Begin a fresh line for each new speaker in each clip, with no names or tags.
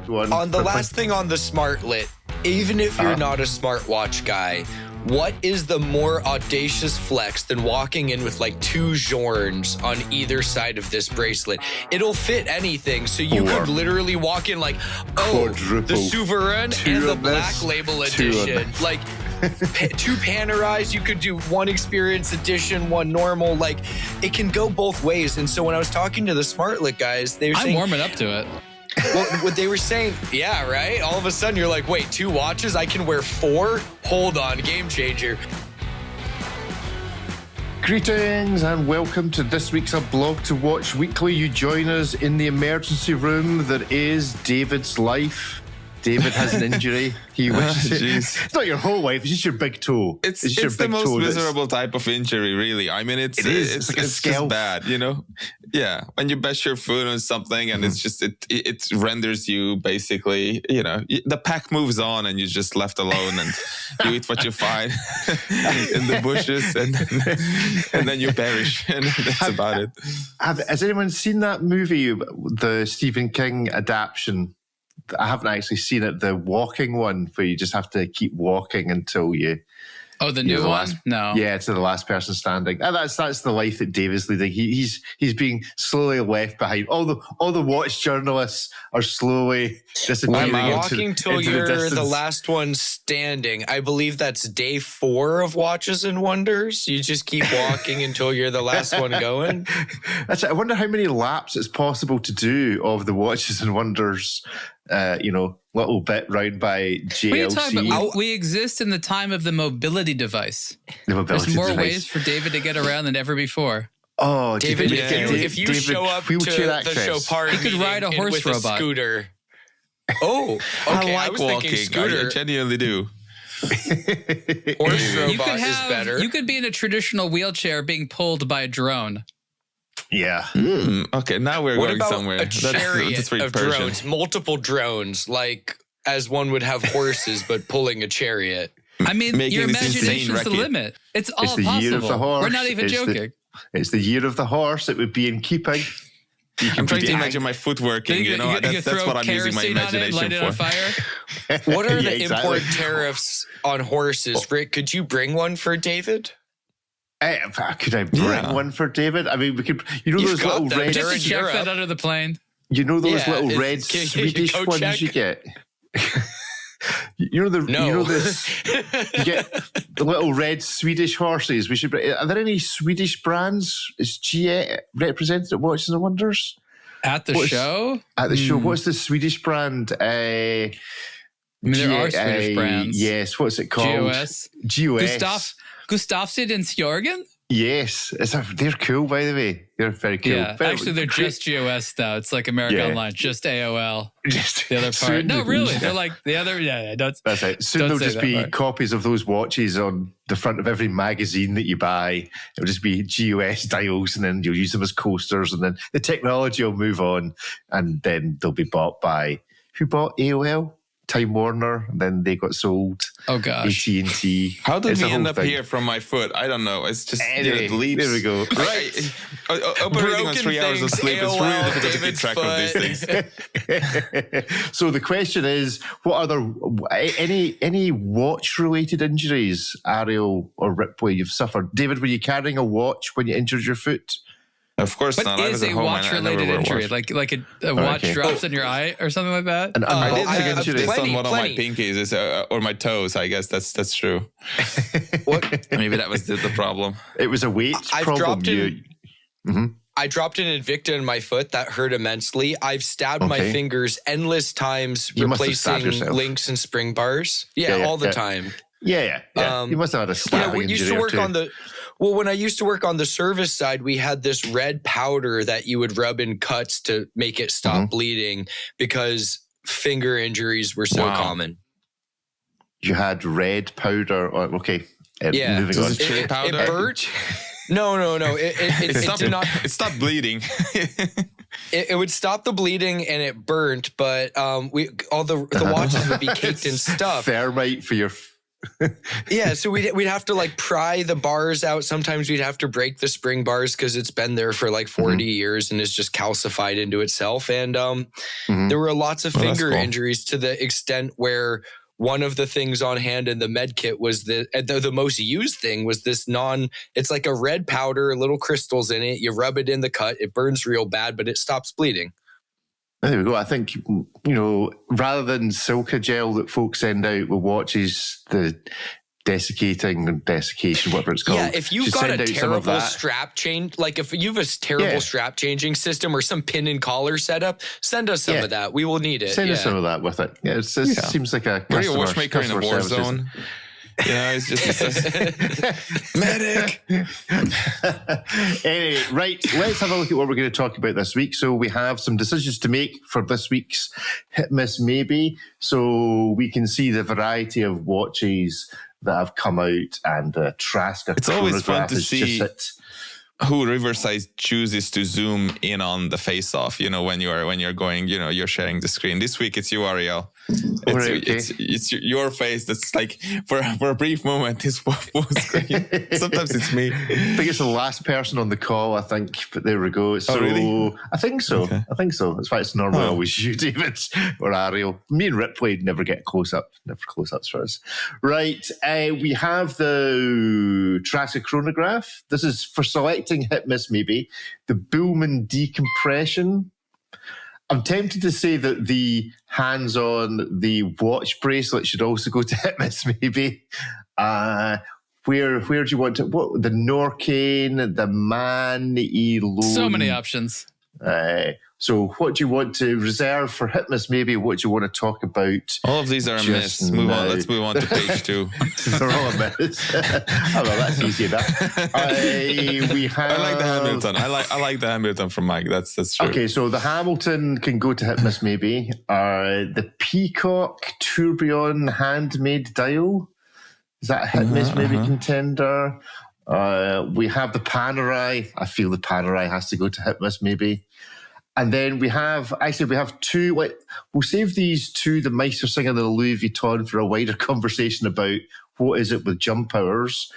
one.
On the last thing on the Smartlet, even if you're not a smartwatch guy, what is the more audacious flex than walking in with like 2 Jorns on either side of this bracelet? It'll fit anything, so you could literally walk in like,
Quadruple.
the Souverain and the Black Label edition. Like, 2 Panerais, you could do 1 Experience Edition, 1 normal. Like, it can go both ways. And so when I was talking to the Smartlet guys, they were saying,
I'm warming up to it.
Well, what they were saying, yeah, right? All of a sudden, you're like, wait, 2 watches? I can wear 4? Hold on, game changer.
Greetings and welcome to this week's aBlogtoWatch Weekly. You join us in the emergency room that is David's life. David has an injury. He wishes it's not your whole life, it's just your big toe.
It's the most miserable type of injury, really. I mean, it's just bad, you know? Yeah. When you bash your foot on something and it's just, it renders you basically, you know, the pack moves on and you're just left alone and you eat what you find in the bushes and then you perish. And that's about it.
Has anyone seen that movie, the Stephen King adaptation? I haven't actually seen it, the walking one where you just have to keep walking until you...
Oh, the new one? No.
Yeah, to the last person standing. And that's the life that Dave is leading. He's being slowly left behind. All the watch journalists are slowly disappearing.
Walking till you're the last one standing. I believe that's day 4 of Watches and Wonders. You just keep walking until you're the last one going.
I wonder how many laps it's possible to do of the Watches and Wonders. Little bit round by JLC.
What are you talking about? We exist in the time of the mobility device. There's more ways for David to get around than ever before.
Oh,
David, if you show up to the show party,
he could ride a horse
with
robot.
A scooter. Oh, okay.
I was
walking.
Thinking scooter. I genuinely do.
Horse robot is better.
You could be in a traditional wheelchair being pulled by a drone.
Yeah.
Okay, now we're going somewhere.
A chariot of drones, multiple drones, like as one would have horses, but pulling a chariot.
I mean, your imagination's the limit. It's all possible.
Year of the horse.
We're not even joking.
It's the year of the horse. It would be in keeping.
I'm trying to imagine my foot working. That's what I'm using my imagination for.
On fire.
What are the import tariffs on horses? Rick, could you bring one for David?
Could I bring one for David? I mean, we could. Those little red.
Just to check that under the plane.
You know those little red Swedish ones you get. You get the little red Swedish horses. We should. Are there any Swedish brands? Is GE represented at Watches and Wonders
at the show?
At the show, what's the Swedish brand?
I mean, there are Swedish brands.
Yes, what's it called?
GOS. Gustafsson and Sjörgen?
Yes. They're cool, by the way. They're very cool.
Yeah, actually, they're just GOS now. It's like America Online, just AOL. The other part. No, really. They're like the other. Yeah, that's
right. Soon there'll just be copies of those watches on the front of every magazine that you buy. It'll just be GOS dials, and then you'll use them as coasters, and then the technology will move on, and then they'll be bought by... Who bought AOL? Time Warner, and then they got sold.
Oh gosh,
AT&T.
How did we end up here from my foot? I don't know. It's just it leaps.
There we go.
Right, operating on 3 hours of sleep is really difficult to keep track of these things.
So the question is, what are any watch related injuries, Ariel or Ripley, you've suffered? David, were you carrying a watch when you injured your foot?
Of course
but
not.
Is a watch-related injury like a watch drops in your eye or something like that?
I did injury
based on one of my pinkies or my toes. I guess that's true.
What?
Maybe that was the problem.
It was a weight problem.
I dropped an Invicta in my foot that hurt immensely. I've stabbed my fingers endless times replacing links and spring bars. All the time.
Yeah. You must have had a stabbing injury
when I used to work on the service side, we had this red powder that you would rub in cuts to make it stop bleeding because finger injuries were so common.
You had red powder. Okay.
Yeah.
Moving on.
It burnt. No. It did not.
It stopped bleeding.
It would stop the bleeding and it burnt, but all the watches would be caked in stuff.
Thermite for your
Yeah, so we'd have to like pry the bars out. Sometimes we'd have to break the spring bars because it's been there for like 40 years and is just calcified into itself. And there were lots of finger injuries to the extent where one of the things on hand in the med kit was the most used thing was this it's like a red powder, little crystals in it. You rub it in the cut. It burns real bad, but it stops bleeding.
There we go. I think, rather than silica gel that folks send out with watches, the desiccation, whatever it's called.
Yeah, if you've got a terrible strap change, like if you have a terrible strap changing system or some pin and collar setup, send us some of that. We will need it.
Send us some of that with it. Yeah, it seems like a
customer, a watchmaker in a war zone. Yeah, it's just medic.
Anyway, right, let's have a look at what we're going to talk about this week. So we have some decisions to make for this week's Hit Miss Maybe. So we can see the variety of watches that have come out, and Trasker.
It's always fun to see who Riverside chooses to zoom in on the face-off. When you're going, you're sharing the screen. This week it's you, Ariel. It's your face that's like for a brief moment is full screen. Sometimes it's me.
I think it's the last person on the call, I think, but there we go. So
really?
I think so. Okay. I think so. That's why it's normally always you, David, or Ariel. Me and Ripley never get never close-ups for us. Right, we have the Trasker chronograph. This is for selecting Hit Miss Maybe. The Bullman decompression. I'm tempted to say that the hands-on, the watch bracelet should also go to Hit Miss Maybe. Where do you want to? What, the Norcane, the Man Elone.
So many options.
So what do you want to reserve for Hit Miss Maybe? What do you want to talk about?
All of these are a miss. Move on. Let's move on to page 2.
They're all a miss. Well, that's easy enough.
I like the Hamilton. I like the Hamilton from Mike. That's true.
Okay, so the Hamilton can go to Hit Miss Maybe. The Peacock tourbillon handmade dial. Is that a Hit Miss Maybe contender? We have the Panerai. I feel the Panerai has to go to Hit Miss Maybe. And then we have two, we'll save these two, the MeisterSinger and the Louis Vuitton, for a wider conversation about what is it with jump hours.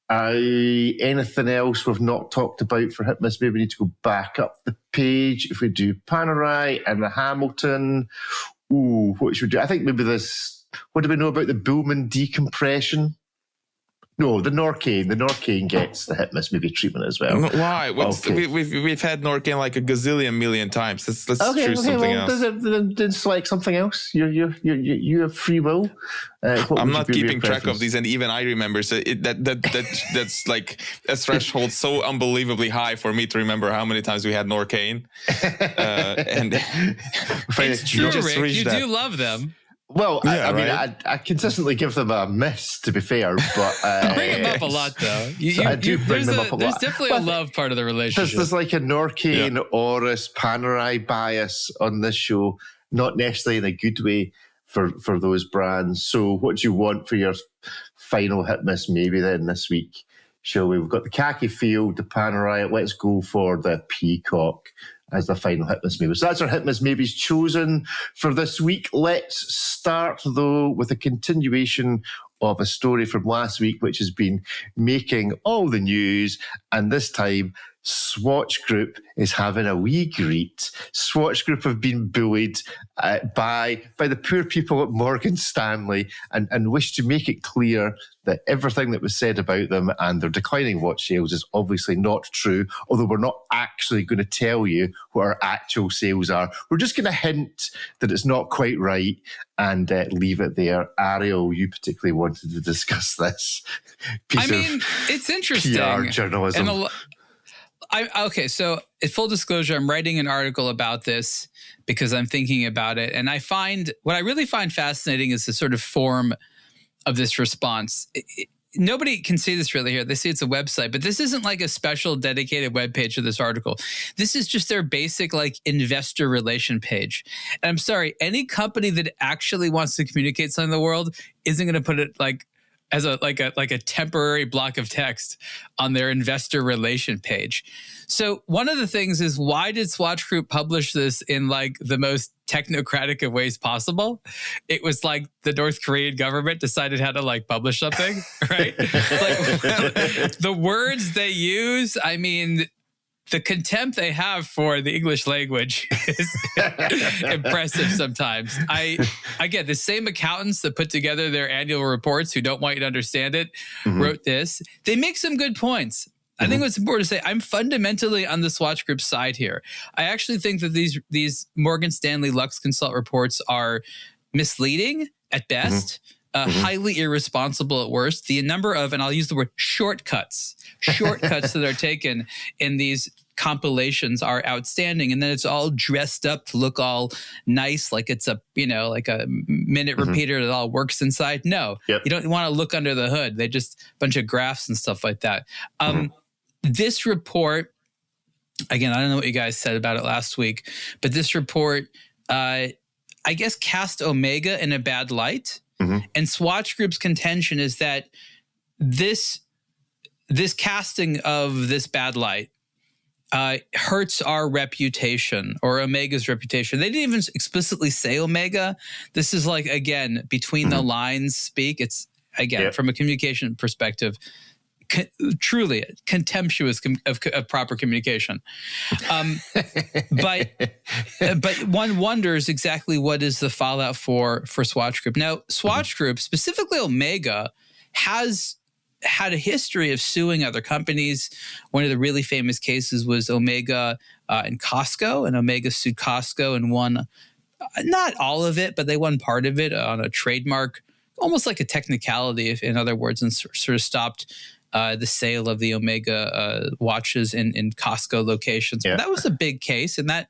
Anything else we've not talked about for Hit Miss Maybe? We need to go back up the page. If we do Panerai and the Hamilton, what should we do? I think maybe this, what do we know about the Bullman decompression? No, the Norcane. The Norcane gets the Hit Miss Maybe treatment as well.
Why? We've had Norcane like a gazillion million times. Let's choose something else.
Then select something else. You have free will.
I'm not keeping track of these, and even I remember. So that's like a threshold so unbelievably high for me to remember how many times we had Norcane. And
it's true, Rick. You do love them.
Well, I mean, I consistently give them a miss, to be fair, but
bring them up a lot, though.
I do bring them up a lot.
There's definitely a love part of the relationship.
There's like a Norcane, Oris, Panerai bias on this show, not necessarily in a good way for those brands. So, what do you want for your final Hit Miss Maybe then this week? Shall we? We've got the Khaki Field, the Panerai. Let's go for the Peacock as the final Hit Miss Maybe. So that's our Hit Miss Maybes chosen for this week. Let's start, though, with a continuation of a story from last week, which has been making all the news. And this time, Swatch Group is having a wee greet. Swatch Group have been bullied by the poor people at Morgan Stanley and wish to make it clear that everything that was said about them and their declining watch sales is obviously not true, although we're not actually going to tell you what our actual sales are. We're just going to hint that it's not quite right and leave it there. Ariel, you particularly wanted to discuss this piece
it's interesting.
PR journalism.
Okay, so full disclosure, I'm writing an article about this because I'm thinking about it. And what I really find fascinating is the sort of form of this response. Nobody can see this really here. They see it's a website, but this isn't like a special dedicated web page for this article. This is just their basic like investor relation page. And I'm sorry, any company that actually wants to communicate something to the world isn't going to put it like as a temporary block of text on their investor relation page. So one of the things is, why did Swatch Group publish this in like the most technocratic of ways possible? It was like the North Korean government decided how to like publish something, right? Like, the words they use, I mean, the contempt they have for the English language is impressive sometimes. I get the same accountants that put together their annual reports who don't want you to understand it, wrote this. They make some good points. I think what's important to say, I'm fundamentally on the Swatch Group side here. I actually think that these Morgan Stanley Luxconsult reports are misleading at best, highly irresponsible at worst. The number of, and I'll use the word shortcuts that are taken in these compilations are outstanding. And then it's all dressed up to look all nice, like it's a minute repeater that all works inside. No, you don't want to look under the hood. They just a bunch of graphs and stuff like that. This report, again, I don't know what you guys said about it last week, but this report, I guess, cast Omega in a bad light. And Swatch Group's contention is that this casting of this bad light hurts our reputation, or Omega's reputation. They didn't even explicitly say Omega. This is like, again, between the lines speak. It's, again, from a communication perspective, truly contemptuous of proper communication. But one wonders exactly what is the fallout for Swatch Group. Now, Swatch Group, specifically Omega, has had a history of suing other companies. One of the really famous cases was Omega and Costco, and Omega sued Costco and won not all of it, but they won part of it on a trademark, almost like a technicality, in other words, and sort of stopped the sale of the Omega watches in Costco locations. But that was a big case, and that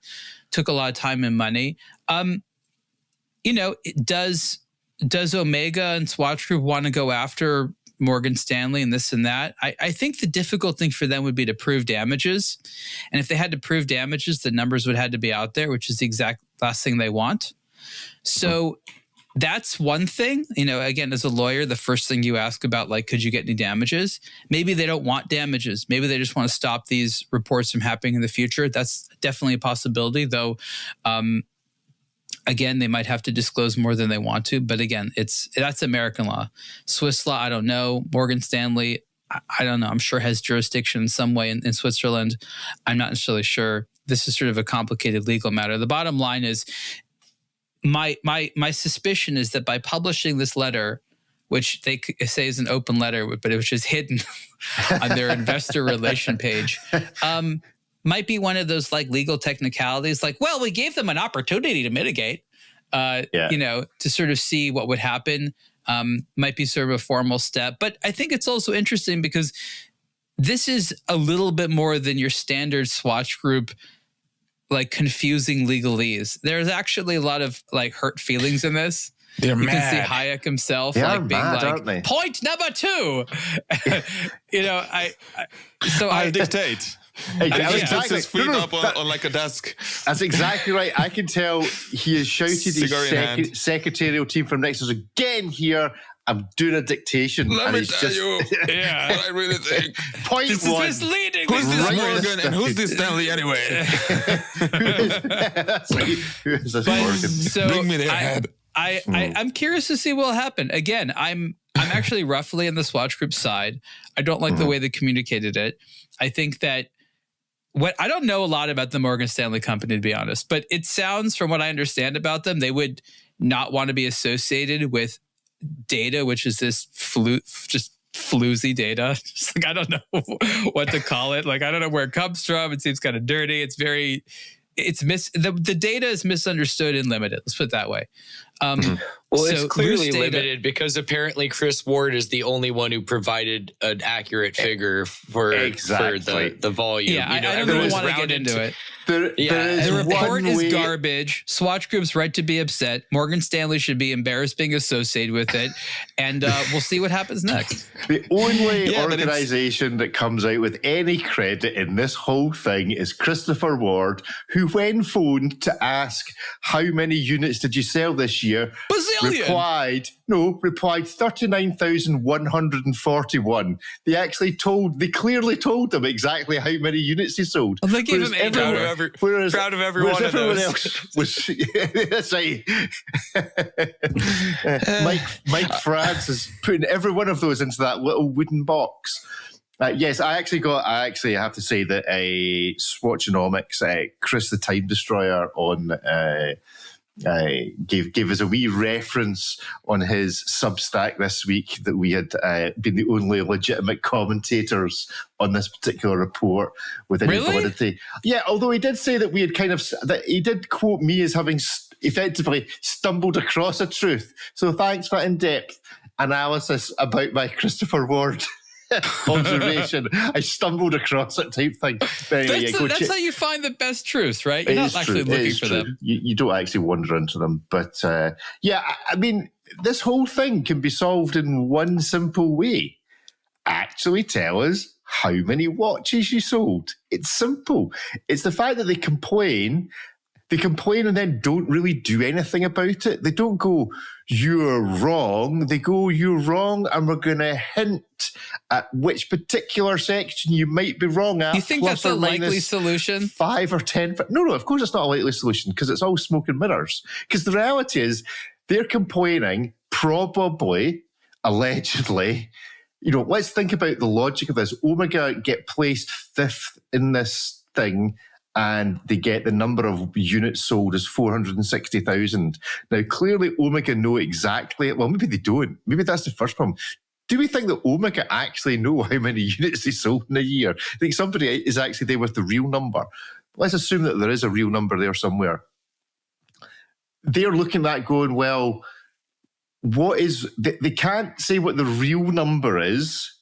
took a lot of time and money. Does Omega and Swatch Group want to go after Morgan Stanley and this and that? I think the difficult thing for them would be to prove damages. And if they had to prove damages, the numbers would have to be out there, which is the exact last thing they want. So that's one thing. Again, as a lawyer, the first thing you ask about, like, could you get any damages? Maybe they don't want damages. Maybe they just want to stop these reports from happening in the future. That's definitely a possibility, though. Again, they might have to disclose more than they want to. But again, that's American law. Swiss law, I don't know. Morgan Stanley, I don't know. I'm sure has jurisdiction in some way in Switzerland. I'm not necessarily sure. This is sort of a complicated legal matter. The bottom line is, my suspicion is that by publishing this letter, which they say is an open letter, but which is hidden on their investor relation page, might be one of those like legal technicalities. Like, well, we gave them an opportunity to mitigate, to sort of see what would happen. Might be sort of a formal step. But I think it's also interesting because this is a little bit more than your standard Swatch Group, like, confusing legalese. There's actually a lot of like hurt feelings in this.
They're
you
mad.
can see Hayek himself
they
like being
mad,
like, point number 2.
I dictate.
Exactly.
Puts his feet up on like a desk.
That's exactly right. I can tell he has shouted his secretarial team from Nexus again here. I'm doing a dictation.
Let me tell you what I really think.
Point
this
one.
is misleading.
Who's this Morgan and who's this Stanley anyway?
Who is this Morgan?
So
bring me their head.
I'm curious to see what will happen. Again, I'm actually roughly on the Swatch Group side. I don't like the way they communicated it. I think that I don't know a lot about the Morgan Stanley company, to be honest, but it sounds, from what I understand about them, they would not want to be associated with data, which is this just floozy data. Just like, I don't know what to call it. Like, I don't know where it comes from. It seems kind of dirty. The data is misunderstood and limited. Let's put it that way.
Well, it's clearly limited because apparently Chris Ward is the only one who provided an accurate figure for the volume.
Yeah, I don't even want to get into it. The report is garbage. Swatch Group's right to be upset. Morgan Stanley should be embarrassed being associated with it. And we'll see what happens next.
The only organization that comes out with any credit in this whole thing is Christopher Ward, who, when phoned to ask how many units did you sell this year, year replied 39,141. They clearly told them exactly how many units they sold.
Well, they gave him
proud of every one of those.
Else was, that's right. Mike France is putting every one of those into that little wooden box. Yes, I actually have to say that Swatchonomics, Chris the Time Destroyer on gave us a wee reference on his Substack this week that we had been the only legitimate commentators on this particular report with any validity. Yeah, although he did say that we had that he did quote me as having effectively stumbled across a truth. So thanks for in-depth analysis about my Christopher Ward observation. I stumbled across it type thing. But anyway,
that's how you find the best truths, right? You're not actually looking for them.
You don't actually wander into them. But I mean, this whole thing can be solved in one simple way. Actually tell us how many watches you sold. It's simple. It's the fact that they complain and then don't really do anything about it. They don't go, you're wrong. They go, you're wrong, and we're going to hint at which particular section you might be wrong at.
You think that's a likely solution?
5 or 10. No, of course it's not a likely solution because it's all smoke and mirrors. Because the reality is they're complaining, probably, allegedly. Let's think about the logic of this. Omega get placed 5th in this thing, and they get the number of units sold as 460,000. Now, clearly, Omega know exactly. Well, maybe they don't. Maybe that's the first problem. Do we think that Omega actually know how many units they sold in a year? I think somebody is actually there with the real number. Let's assume that there is a real number there somewhere. They're looking at that going, well, what is... They can't say what the real number is.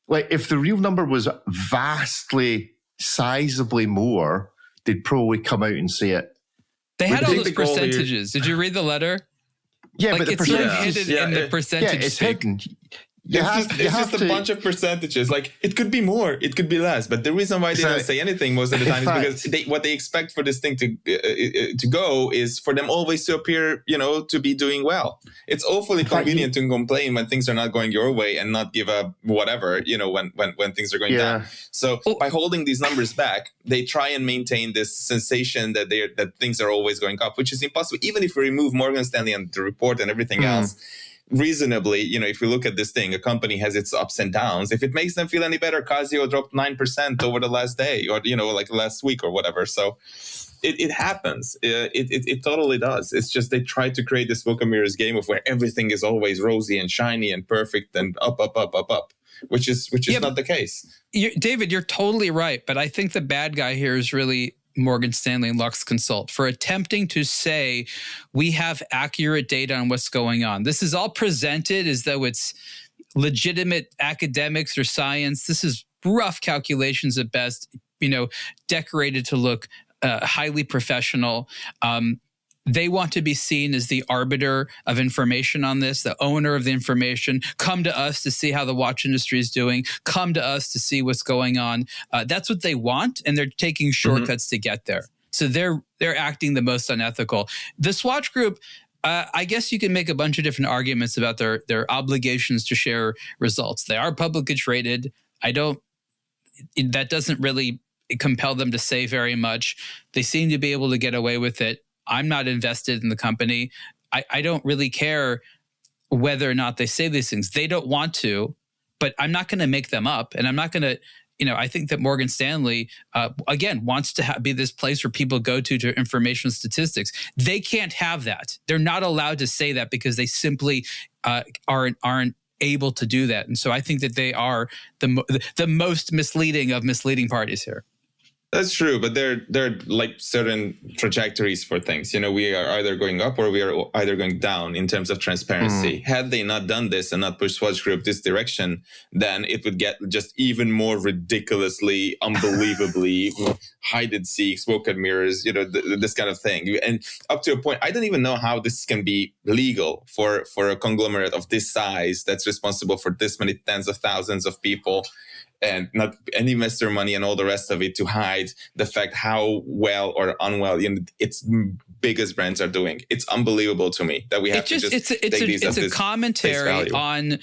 Like, if the real number was vastly, sizably more, they'd probably come out and say it.
They had all those percentages. Did you read the letter?
Yeah, but the percentages...
It's hidden in the percentage.
Yeah, it's hidden.
It's just a bunch of percentages. Like, it could be more, it could be less. But the reason why they don't say anything most of the time is because what they expect for this thing to go is for them always to appear, to be doing well. It's awfully convenient to complain when things are not going your way and not give up whatever, when things are going down. So by holding these numbers back, they try and maintain this sensation that things are always going up, which is impossible. Even if we remove Morgan Stanley and the report and everything else, reasonably, if you look at this thing, a company has its ups and downs. If it makes them feel any better, Casio dropped 9% over the last day, or like last week or whatever. So it happens. It totally does. It's just they try to create this smoke and mirrors game of where everything is always rosy and shiny and perfect and up, which is not the case.
David, you're totally right, but I think the bad guy here is really Morgan Stanley and Luxconsult for attempting to say we have accurate data on what's going on. This is all presented as though it's legitimate academics or science. This is rough calculations at best, decorated to look highly professional. They want to be seen as the arbiter of information on this, the owner of the information. Come to us to see how the watch industry is doing. Come to us to see what's going on. That's what they want, and they're taking shortcuts to get there. So they're acting the most unethical. The Swatch Group, I guess you can make a bunch of different arguments about their obligations to share results. They are publicly traded. That doesn't really compel them to say very much. They seem to be able to get away with it. I'm not invested in the company. I don't really care whether or not they say these things. They don't want to, but I'm not going to make them up. And I'm not going to, I think that Morgan Stanley, again, wants to be this place where people go to information statistics. They can't have that. They're not allowed to say that because they simply aren't able to do that. And so I think that they are the most misleading of misleading parties here.
That's true, but there are like certain trajectories for things. We are either going up or we are either going down in terms of transparency. Had they not done this and not pushed Swatch Group this direction, then it would get just even more ridiculously, unbelievably hide and seek, smoke and mirrors, this kind of thing. And up to a point, I don't even know how this can be legal for a conglomerate of this size that's responsible for this many tens of thousands of people and not any investor money and all the rest of it to hide the fact how well or unwell its biggest brands are doing. It's unbelievable to me that we have
it's a commentary on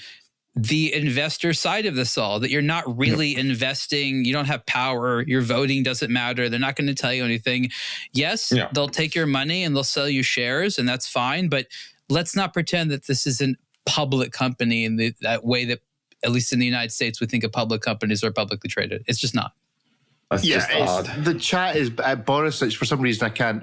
the investor side of this all, that you're not really investing. You don't have power. Your voting doesn't matter. They're not going to tell you anything. Yes, they'll take your money and they'll sell you shares, and that's fine. But let's not pretend that this is a public company in that way that, at least in the United States, we think of public companies are publicly traded. It's just not.
That's just odd. The chat is Boris. For some reason, I can't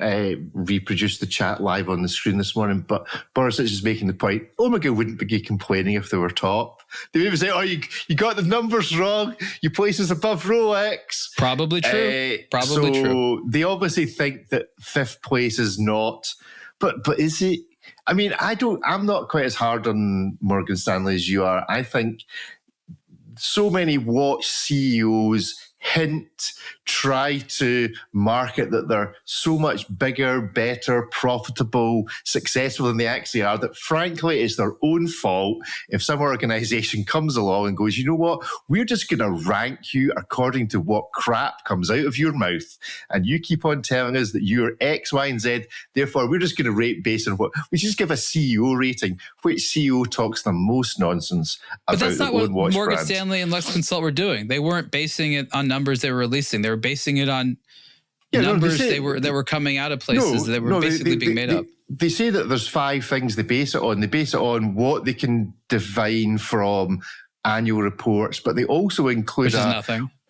reproduce the chat live on the screen this morning. But Boris is making the point: Omega wouldn't be complaining if they were top. They would even say, "Oh, you got the numbers wrong. You place us above Rolex."
Probably true. Probably true.
They obviously think that fifth place is not. But is it? I mean, I'm not quite as hard on Morgan Stanley as you are. I think so many watch CEOs try to market that they're so much bigger, better, profitable, successful than they actually are, that frankly it's their own fault if some organization comes along and goes, you know what, we're just going to rank you according to what crap comes out of your mouth, and you keep on telling us that you're X, Y, and Z, therefore we're just going to rate based on what we just give a CEO rating. Which CEO talks the most nonsense about their own watch brand?
Morgan Stanley and Luxconsult were doing. They weren't basing it on numbers they were releasing. They were basing it on numbers that were coming out of places that were basically being made up.
They say that there's 5 things they base it on. They base it on what they can divine from annual reports, but they also include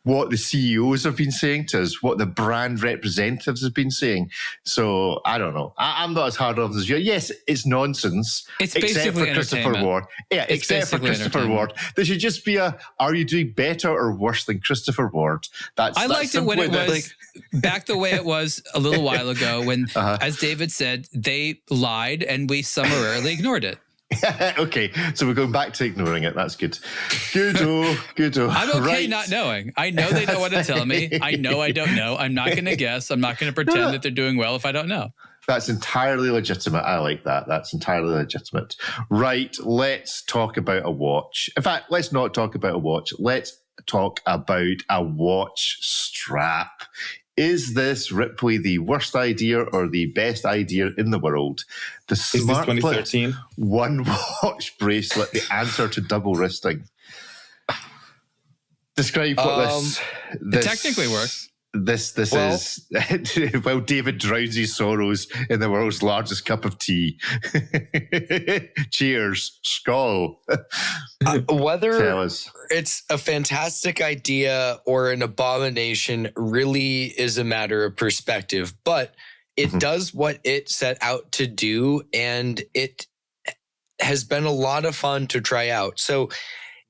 what the CEOs have been saying to us, what the brand representatives have been saying. So I don't know. I'm not as hard on as you. Yes, it's nonsense.
It's basically
for Christopher Ward. Yeah, except for Christopher Ward. There should just be are you doing better or worse than Christopher Ward?
I liked it when it was back the way it was a little while ago when, as David said, they lied and we summarily ignored it.
Okay, so we're going back to ignoring it. That's good. Good.
I'm okay not knowing. I know they don't want to tell me. I know I don't know. I'm not going to guess. I'm not going to pretend that they're doing well if I don't know.
That's entirely legitimate. I like that. That's entirely legitimate. Right, let's talk about a watch. In fact, let's not talk about a watch. Let's talk about a watch strap. Is this Ripley the worst idea or the best idea in the world? The Smartlet
2013
one watch bracelet, the answer to double wristing. Describe what this
it technically works.
This is well, David drowns his sorrows in the world's largest cup of tea. Cheers, skull.
Whether it's a fantastic idea or an abomination really is a matter of perspective, but it does what it set out to do, and it has been a lot of fun to try out. So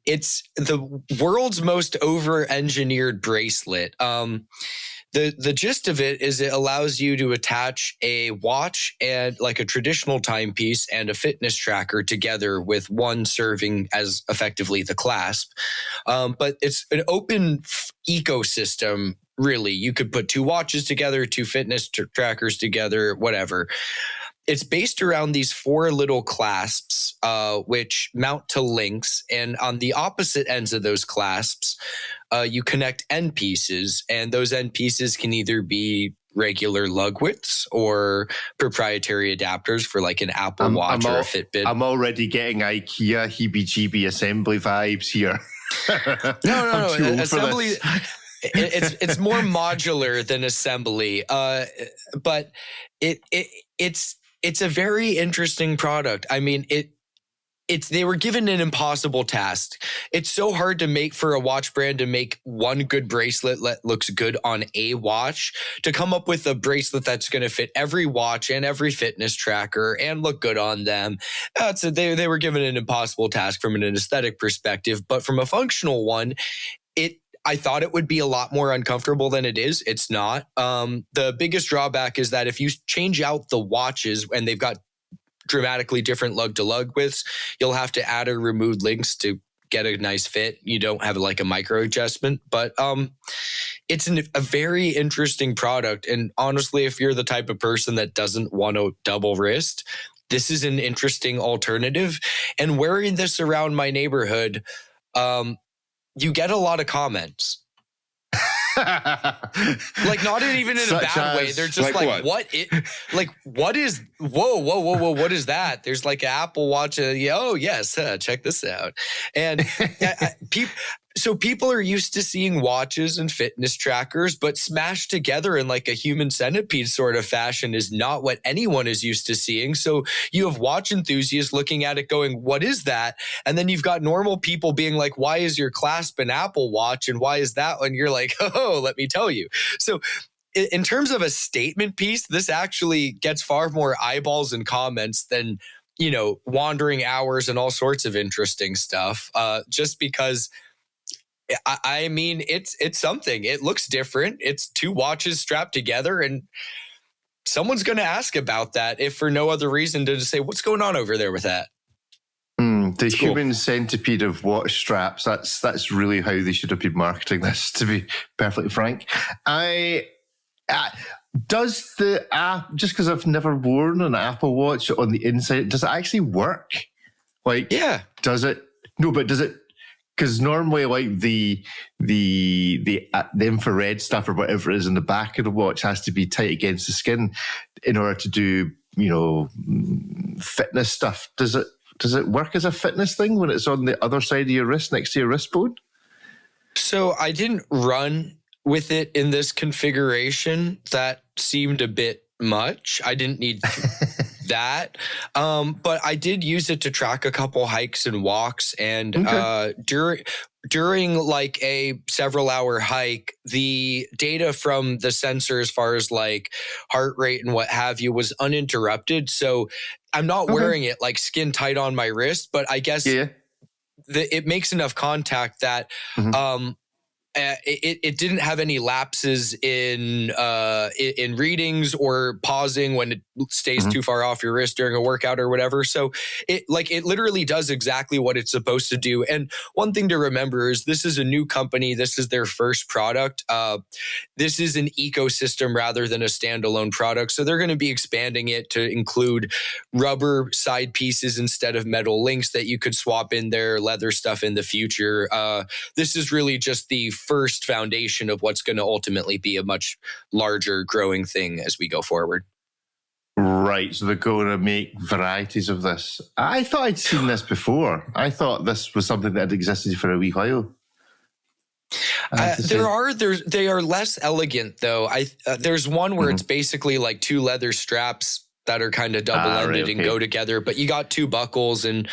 it's the world's most over-engineered bracelet. The gist of it is it allows you to attach a watch and like a traditional timepiece and a fitness tracker together with one serving as effectively the clasp. But it's an open ecosystem, really. You could put 2 watches together, 2 fitness trackers together, whatever. It's based around these 4 little clasps, which mount to links. And on the opposite ends of those clasps, you connect end pieces. And those end pieces can either be regular lug widths or proprietary adapters for like an Apple Watch or a Fitbit.
I'm already getting IKEA heebie-jeebie assembly vibes here.
No. Assembly... It's more modular than assembly, but it's a very interesting product. I mean, they were given an impossible task. It's so hard to make for a watch brand to make one good bracelet that looks good on a watch, to come up with a bracelet that's going to fit every watch and every fitness tracker and look good on them. They were given an impossible task from an aesthetic perspective, but from a functional one, I thought it would be a lot more uncomfortable than it is. It's not. The biggest drawback is that if you change out the watches and they've got dramatically different lug-to-lug widths, you'll have to add or remove links to get a nice fit. You don't have like a micro adjustment, but it's a very interesting product. And honestly, if you're the type of person that doesn't want to double wrist, this is an interesting alternative. And wearing this around my neighborhood, you get a lot of comments. Like not even in a bad way. They're just like what is what is that? There's like an Apple Watch. Oh yes, check this out. And so people are used to seeing watches and fitness trackers, but smashed together in like a human centipede sort of fashion is not what anyone is used to seeing. So you have watch enthusiasts looking at it going, what is that? And then you've got normal people being like, why is your clasp an Apple Watch? And why is that one? You're like, oh, let me tell you. So in terms of a statement piece, this actually gets far more eyeballs and comments than, wandering hours and all sorts of interesting stuff. Just because I mean, it's something. It looks different. It's two watches strapped together, and someone's going to ask about that, if for no other reason to just say, what's going on over there with that?
The human centipede of watch straps, that's really how they should have been marketing this, to be perfectly frank. Does the app, just because I've never worn an Apple Watch on the inside, does it actually work? Like, yeah. Does it? No, but does it? Because normally, like the infrared stuff or whatever it is in the back of the watch has to be tight against the skin in order to do, fitness stuff. Does it work as a fitness thing when it's on the other side of your wrist next to your wristbone?
So I didn't run with it in this configuration. That seemed a bit much. I didn't need that. But I did use it to track a couple hikes and walks. And during like a several hour hike, the data from the sensor as far as like heart rate and what have you was uninterrupted. So I'm not wearing it like skin tight on my wrist, but I guess it makes enough contact that it didn't have any lapses in readings or pausing when it stays too far off your wrist during a workout or whatever. So it literally does exactly what it's supposed to do. And one thing to remember is this is a new company. This is their first product. This is an ecosystem rather than a standalone product. So they're going to be expanding it to include rubber side pieces instead of metal links that you could swap in their leather stuff in the future. This is really just the first foundation of what's going to ultimately be a much larger growing thing as we go forward.
Right, so they're going to make varieties of this. I thought I'd seen this before. I thought this was something that had existed for a wee while.
They are less elegant though. There's one where it's basically like two leather straps that are kind of double-ended and go together, but you got two buckles and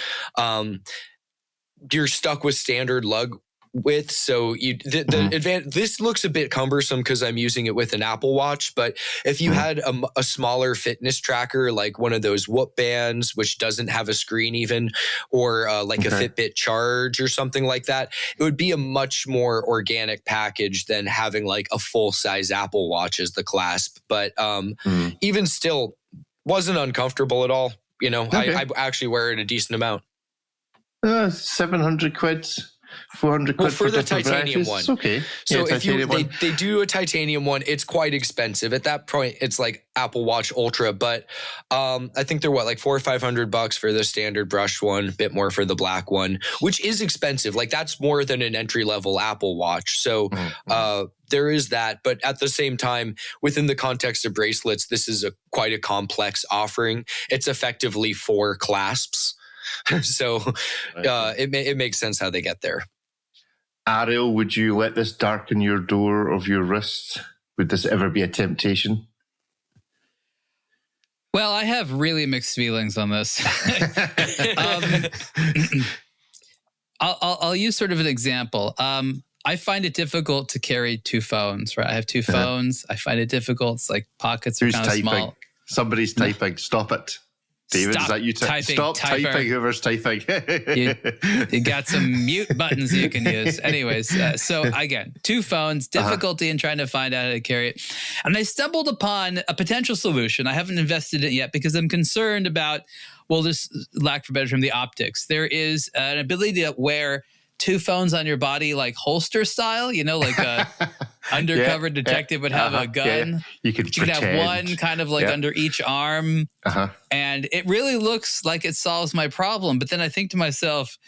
you're stuck with standard lug width. So this looks a bit cumbersome because I'm using it with an Apple Watch. But if you had a smaller fitness tracker, like one of those Whoop bands, which doesn't have a screen even, or like a Fitbit Charge or something like that, it would be a much more organic package than having like a full size Apple Watch as the clasp. But even still, wasn't uncomfortable at all. I actually wear it a decent amount.
700 quid. 400 quid
for the titanium one.
It's okay.
So if they do a titanium one, it's quite expensive. At that point, it's like Apple Watch Ultra, but I think they're like $400 or $500 for the standard brushed one, a bit more for the black one, which is expensive. Like that's more than an entry level Apple Watch. So there is that, but at the same time, within the context of bracelets, this is quite a complex offering. It's effectively 4 clasps. So it makes sense how they get there.
Ariel, would you let this darken your door of your wrist? Would this ever be a temptation?
Well, I have really mixed feelings on this. I'll use sort of an example. I find it difficult to carry 2 phones, right? I have 2 phones. I find it difficult. It's like pockets are kind of small.
Somebody's typing. Stop it. David,
Stop
is that you Stop typing, whoever's typing.
you got some mute buttons you can use. Anyways, so again, 2 phones, difficulty in trying to find out how to carry it. And I stumbled upon a potential solution. I haven't invested in it yet because I'm concerned about, this lack for better term, the optics. There is an ability to wear 2 phones on your body, like holster style, like a undercover detective would have a gun.
Yeah. You could
have one kind of like under each arm. And it really looks like it solves my problem. But then I think to myself,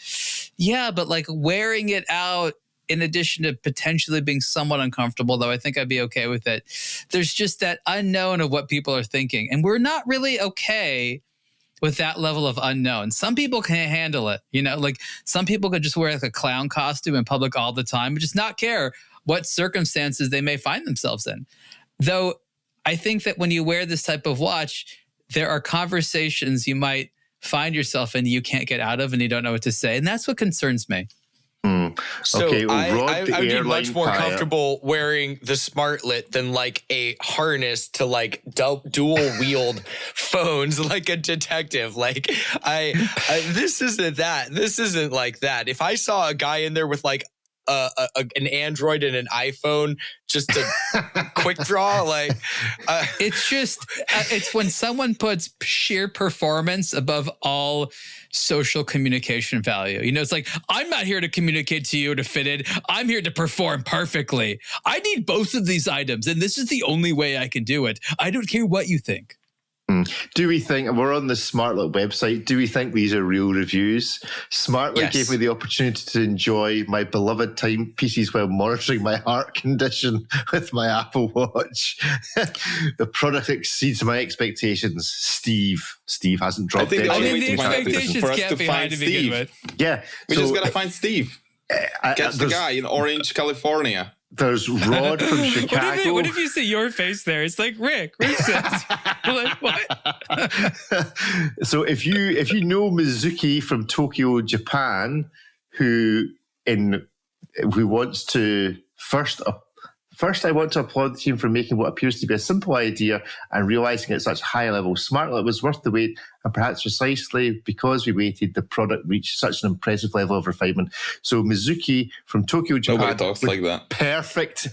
but like wearing it out in addition to potentially being somewhat uncomfortable, though I think I'd be okay with it, there's just that unknown of what people are thinking. And we're not really okay with that level of unknown. Some people can't handle it. Like some people could just wear like a clown costume in public all the time and just not care what circumstances they may find themselves in. Though I think that when you wear this type of watch, there are conversations you might find yourself in you can't get out of and you don't know what to say. And that's what concerds me.
So
okay,
I would be much more comfortable wearing the Smartlet than like a harness to like dual wield phones like a detective. Like this isn't that. This isn't like that. If I saw a guy in there with like an Android and an iPhone just to quick draw, like it's when someone puts sheer performance above all social communication value. It's like, I'm not here to communicate to you to fit in. I'm here to perform perfectly. I need both of these items, and this is the only way I can do it. I don't care what you think.
Do we think, we're on the Smartlet website, do we think these are real reviews? Smartlet gave me the opportunity to enjoy my beloved timepieces while monitoring my heart condition with my Apple Watch. The product exceeds my expectations. Steve hasn't dropped it.
I think the expectations can't be high to begin with.
Yeah.
We just got to find Steve. Catch the guy in Orange, California.
There's Rod from Chicago.
What if you see your face there? It's like Rick says. You're like, what?
So if you know Mizuki from Tokyo, Japan, who wants to first I want to applaud the team for making what appears to be a simple idea and realizing at such high level. Smartlet was worth the wait, and perhaps precisely because we waited, the product reached such an impressive level of refinement. So Mizuki from Tokyo, Japan.
Nobody talks like that.
Perfect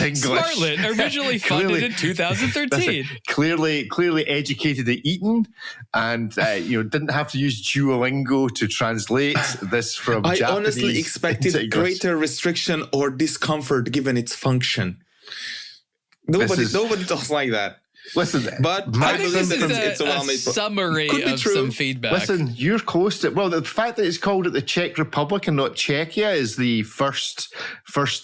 English.
Smartlet, originally funded in 2013.
Clearly educated at Eton, and didn't have to use Duolingo to translate this from Japanese.
I honestly expected greater restriction or discomfort given its function. Nobody talks like that.
Listen,
but
I believe it's a well-made summary of some feedback.
Listen, you're close to. Well, the fact that it's called it the Czech Republic and not Czechia is the first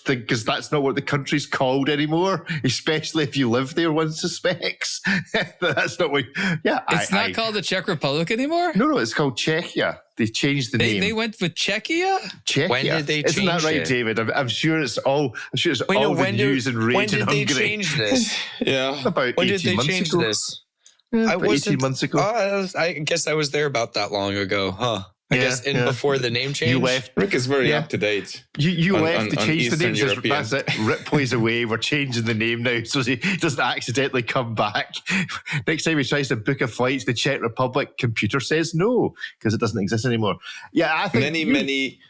thing, because that's not what the country's called anymore. Especially if you live there, one suspects that's not what. Yeah,
it's not called the Czech Republic anymore.
No, it's called Czechia. They changed the name.
They went with Czechia?
Czechia.
When did they change it?
Isn't that right, David? I'm sure it's all. The news and rage in Hungary.
When did they change this?
Yeah, about
when
18
did they
months
change
ago.
this?
Yeah, 18 months ago.
I guess I was there about that long ago, huh? I guess before the name change.
You left.
Rick is very up to date.
You left to change the name.
European.
That's it. Ripley's away. We're changing the name now so he doesn't accidentally come back. Next time he tries to book a flight to the Czech Republic, computer says no because it doesn't exist anymore. Yeah, I think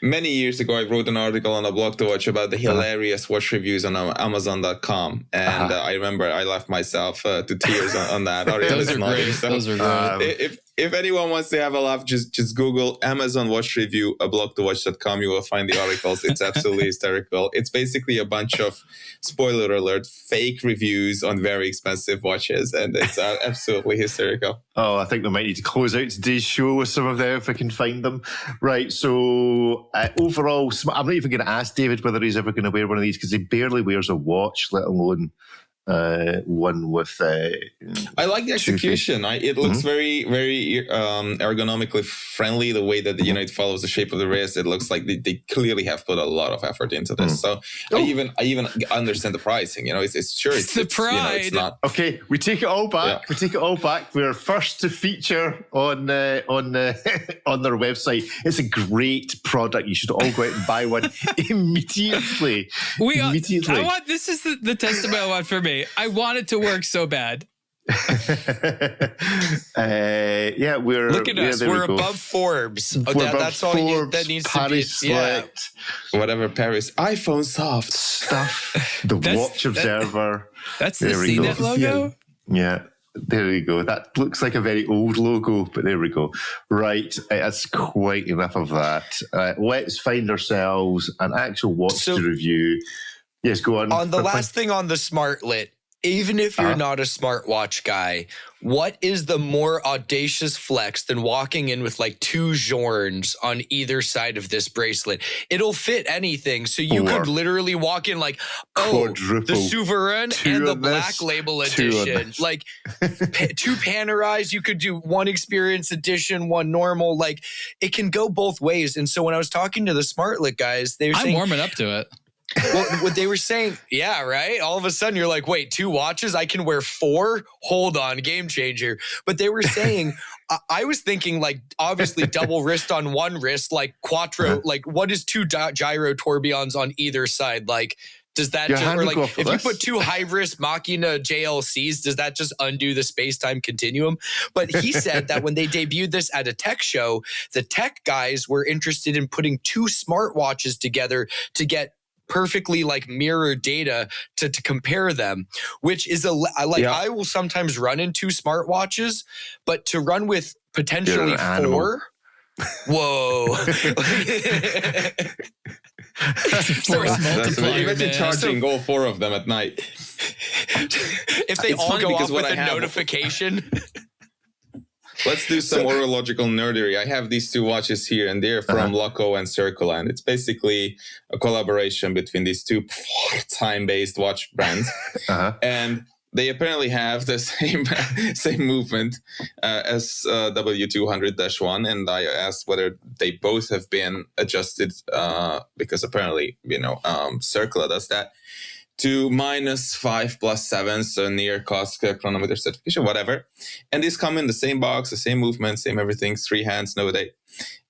many years ago, I wrote an article on aBlogtoWatch about the hilarious watch reviews on Amazon.com, and I remember I laughed myself to tears on that.
Those are great. Those are great.
If anyone wants to have a laugh, just Google Amazon Watch Review, aBlogtoWatch.com. You will find the articles. It's absolutely hysterical. It's basically a bunch of, spoiler alert, fake reviews on very expensive watches, and it's absolutely hysterical.
Oh, I think we might need to close out today's show with some of them if I can find them. Right, so overall, I'm not even going to ask David whether he's ever going to wear one of these because he barely wears a watch, let alone one with
I like the execution. It looks very, very ergonomically friendly. The way that it follows the shape of the wrist, it looks like they clearly have put a lot of effort into this. So I even understand the pricing. It's
the pride.
It's not
okay. We take it all back. Yeah. We take it all back. We're first to feature on their website. It's a great product. You should all go out and buy one immediately.
This is the testament I want for me. I want it to work so bad.
Look
at us. We're above Forbes. That's all that needs
Paris
to be.
Select.
Whatever Paris. iPhone soft
stuff. The Watch Observer.
That's the CNET logo?
Yeah. There we go. That looks like a very old logo, but there we go. Right. That's quite enough of that. Let's find ourselves an actual watch to review. Yes, go on.
On the last thing on the Smartlet, even if you're not a smartwatch guy, what is the more audacious flex than walking in with like 2 Jorns on either side of this bracelet? It'll fit anything. So you could literally walk in like, the Souverain and the Black Label edition. Like 2 Panerais, you could do 1 Experience Edition, 1 normal. Like it can go both ways. And so when I was talking to the Smartlet guys, they were saying—
I'm warming up to it.
Well, what they were saying, yeah, right? All of a sudden, you're like, wait, 2 watches? I can wear 4? Hold on, game changer. But they were saying, I was thinking, like, obviously double wrist on 1 wrist, like quattro, like, what is 2 gyro tourbillons on either side? Like, does that just, or like, if you put 2 high-wrist Machina JLCs, does that just undo the space-time continuum? But he said that when they debuted this at a tech show, the tech guys were interested in putting 2 smartwatches together to get perfectly like mirror data to compare them, which is I will sometimes run in 2 smartwatches, but to run with potentially 4. Whoa.
Imagine charging all 4 of them at night.
If they all go off with a notification.
Let's do some orological nerdery. I have these 2 watches here, and they're from Loco and Circle, and it's basically a collaboration between these 2 time-based watch brands. And they apparently have the same movement as W200-1, and I asked whether they both have been adjusted because apparently, Circle does that, to -5+7, so near cost chronometer certification, whatever. And these come in the same box, the same movement, same everything, 3 hands, no date.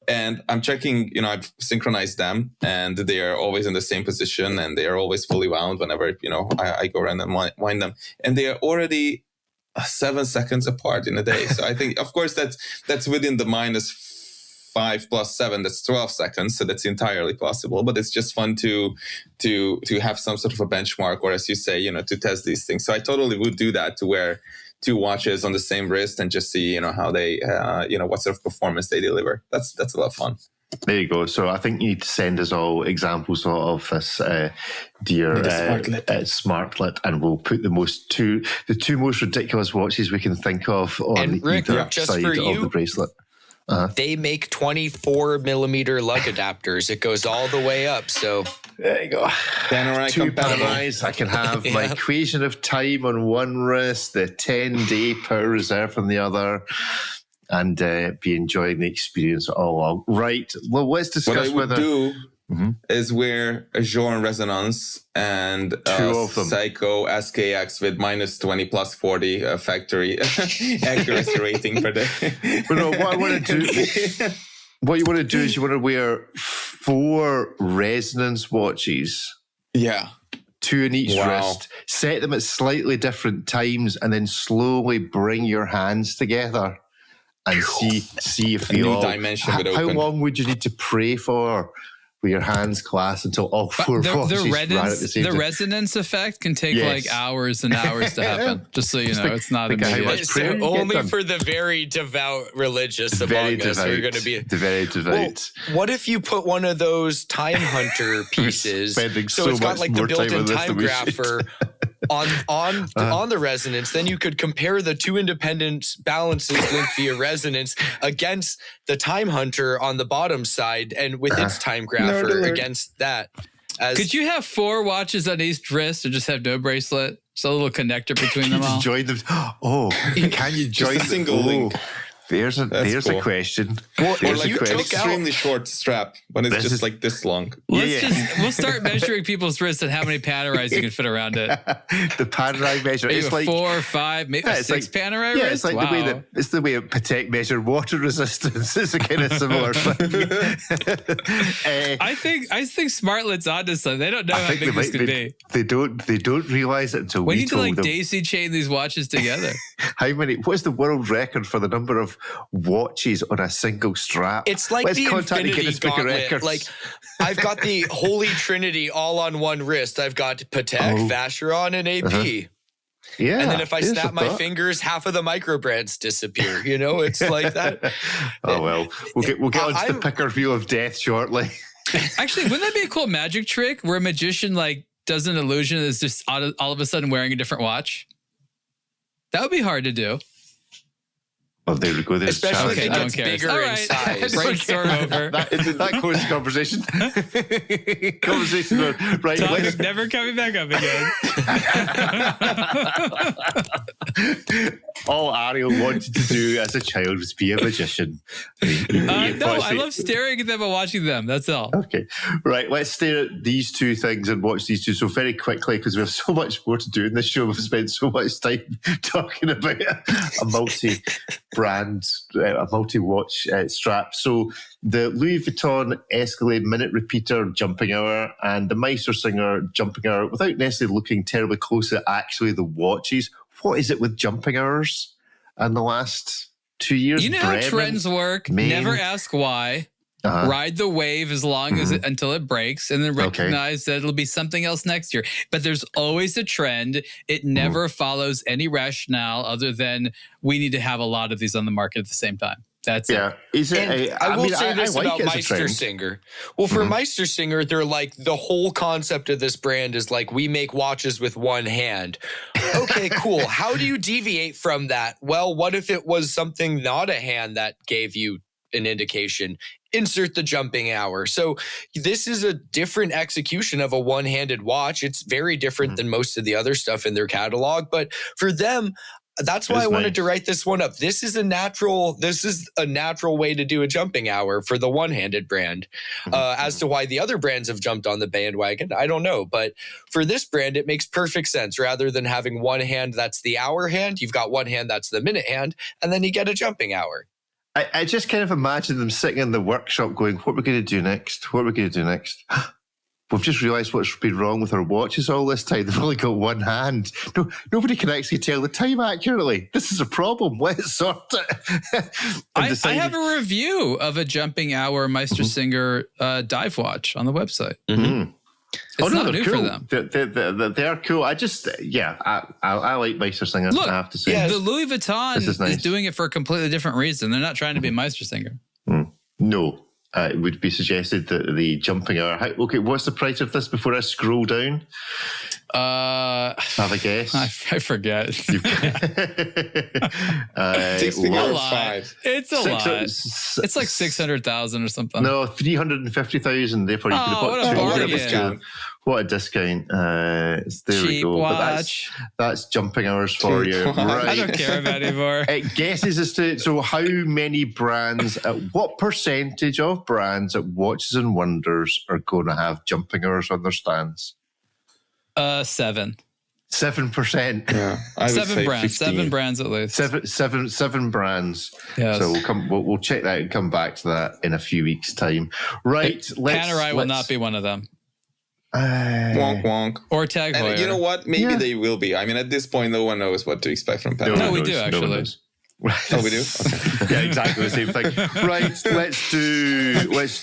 And I'm checking, I've synchronized them, and they are always in the same position, and they are always fully wound whenever, I go around and wind them. And they are already 7 seconds apart in a day. So I think, of course, that's within the -5+7, that's 12 seconds, so that's entirely possible. But it's just fun to have some sort of a benchmark, or as you say, to test these things. So I totally would do that, to wear 2 watches on the same wrist and just see, how they, what sort of performance they deliver. That's a lot of fun.
There you go. So I think you need to send us all examples of this dear Smartlet, and we'll put the 2 most ridiculous watches we can think of on
Rick,
either
just
side
for
of the bracelet.
They make 24mm lug adapters. It goes all the way up. So
there you go.
Panerai
2 Panerais. I can have my equation of time on 1 wrist, the 10-day power reserve on the other, and be enjoying the experience all along. Right. Well, let's discuss
what I would do is wear a Jorn Resonance and
2 of them.
Seiko SKX with -20+40 factory accuracy rating per day.
But no, what I want to do, what you want to do is you want to wear 4 resonance watches.
Yeah.
2 in each wrist. Set them at slightly different times, and then slowly bring your hands together and see if they all.
Dimension would open.
How long would you need to pray for? With your hands clasped until all 4 watches ran at the same time.
The resonance effect can take like hours and hours to happen. Just so you know, it's not immediate.
So only for the very devout religious among us who are going to be
the very devout.
Well, what if you put one of those time hunter pieces?
so it's got
like the built-in time grapher on the resonance. Then you could compare the 2 independent balances linked via resonance against the time hunter on the bottom side, and with its time grapher against that.
Could you have 4 watches on each wrist, or just have no bracelet? So a little connector between them all.
Join them. Oh, can you join
a single link?
There's a question.
Or like an extremely short strap, but it's just like this long.
We'll start measuring people's wrists and how many Panerais you can fit around it.
The Panerai measure.
It's like 4 or 5, maybe 6 Panerai wrists.
It's like the way Patek measured water resistance. It's a kind of similar thing.
I think Smartlet's onto something. They don't know how big this could be.
They don't realize it until we
need
told them.
We need to daisy chain these watches together.
What's the world record for the number of watches on a single strap?
It's like the Infinity Gauntlet. Like, I've got the Holy Trinity all on 1 wrist. I've got Patek, Vacheron, and AP.
Yeah.
And then if I snap my fingers, half of the micro brands disappear. It's like that.
Oh, well. We'll get onto the picker wheel of death shortly.
Actually, wouldn't that be a cool magic trick where a magician does an illusion is just all of a sudden wearing a different watch? That would be hard to do.
Oh, there we go. There's
especially
okay,
if it's bigger in size.
Brainstorm over.
That closed the conversation. Conversation over. Right.
Topic never coming back up again.
All Ariel wanted to do as a child was be a magician.
I love staring at them and watching them. That's all.
Okay. Right. Let's stare at these two things and watch these two. So very quickly, because we have so much more to do in this show. We've spent so much time talking about a multi-brand, a multi-watch strap. So the Louis Vuitton Escalade Minute Repeater Jumping Hour and the MeisterSinger Jumping Hour, without necessarily looking terribly close at actually the watches. What is it with jumping hours in the last 2 years?
You know how trends work. Never ask why. Ride the wave as long as until it breaks, and then recognize that it'll be something else next year. But there's always a trend. It never follows any rationale other than we need to have a lot of these on the market at the same time. That's it.
Is it?
I will say this about MeisterSinger. Well, for MeisterSinger, they're like, the whole concept of this brand is like, we make watches with one hand. Okay, cool. How do you deviate from that? Well, what if it was something not a hand that gave you an indication? Insert the jumping hour. So this is a different execution of a one-handed watch. It's very different than most of the other stuff in their catalog. But for them, that's why I wanted to write this one up. This is a natural way to do a jumping hour for the one-handed brand. As to why the other brands have jumped on the bandwagon, I don't know. But for this brand, it makes perfect sense. Rather than having one hand that's the hour hand, you've got one hand that's the minute hand, and then you get a jumping hour.
I just kind of imagine them sitting in the workshop going, what are we going to do next? What are we going to do next? We've just realised what's been wrong with our watches all this time. They've only got one hand. No, nobody can actually tell the time accurately. This is a problem. Let's sort it.
I have a review of a jumping hour MeisterSinger dive watch on the website. It's not new for them.
They are cool. I just, I like MeisterSinger.
Look,
I have to say.
The Louis Vuitton is doing it for a completely different reason. They're not trying to be MeisterSinger.
No. It would be suggested that the jumping hour. What's the price of this before I scroll down? Have a guess.
I forget.
It's
a lot. It's like 600,000 or something.
No, 350,000. Therefore, you could have
what a bargain.
What a discount. There
Cheap
we go.
watch.
But that's jumping hours for you. Right.
I don't care about it anymore.
It guesses as to how many brands, what percentage of brands at Watches and Wonders are going to have jumping hours on their stands?
7%.
7%.
Yeah, I would
7
say
brands.
15.
7 brands at least.
Seven brands.
Yes.
So we'll check that and come back to that in a few weeks' time. Right.
Panerai will not be one of them.
Wonk wonk.
Or Tag Heuer.
And you know what? Maybe they will be. I mean, at this point, no one knows what to expect from Panerai.
No, we do actually.
Oh, we do? Okay.
Yeah, exactly the same thing. Right, let's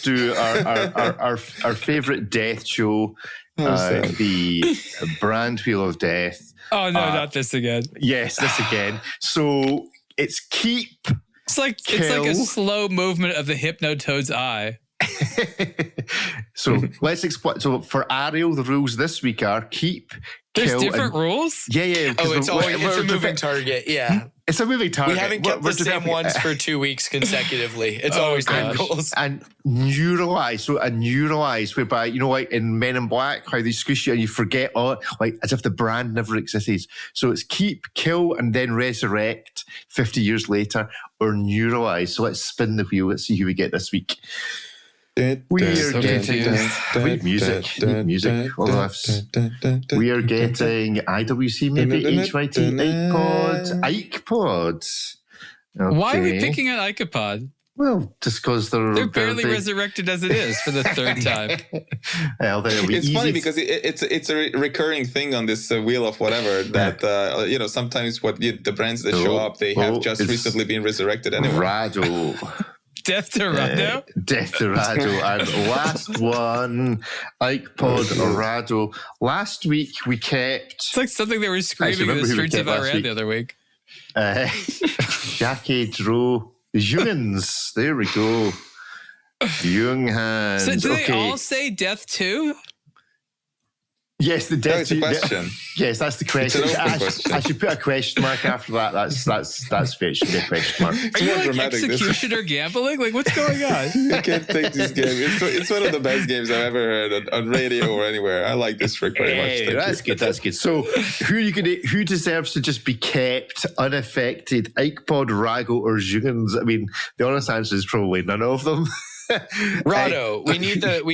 do our favorite death show, the brand wheel of death.
Oh no, not this again.
Yes, this again. So it's keep.
It's like a slow movement of the Hypnotoad's eye.
So let's explain. So for Ariel, the rules this week are keep.
There's different rules?
Yeah.
Oh, it's a moving target. Yeah.
It's a moving target.
We haven't kept the same ones for 2 weeks consecutively. It's always the rules.
And neuralize. So a neuralize, whereby, like in Men in Black, how they squish you and you forget like as if the brand never existed. So it's keep, kill, and then resurrect 50 years later, or neuralize. So let's spin the wheel. Let's see who we get this week. We are getting music. We are getting IWC, maybe HYT, iPods. Okay.
Why are we picking an iPod?
Well, just because they're
barely resurrected as it is for the third time.
It's funny because it's a recurring thing on this wheel of whatever that sometimes the brands that show up, they have just recently been resurrected anyway.
Rado.
Death to Rado?
Death to Rado. And last one, iPod Rado. Last week we kept...
It's like something they were screaming in the streets of Iran the other week.
Jackie Dro Jungens. There we go. Young hands.
So do they all say death too?
Yes, the death.
That's a question.
Yes, that's the question.
It's an open question.
I should put a question mark after that. That's fair. It should be a question mark.
Are you like executioner gambling? Like, what's going on?
You can't take this game. It's one of the best games I've ever heard on radio or anywhere. I like this trick very much.
That's good. That's good. So, who deserves to just be kept unaffected? iPod, Rago, or Jungens? I mean, the honest answer is probably none of them.
Rado, we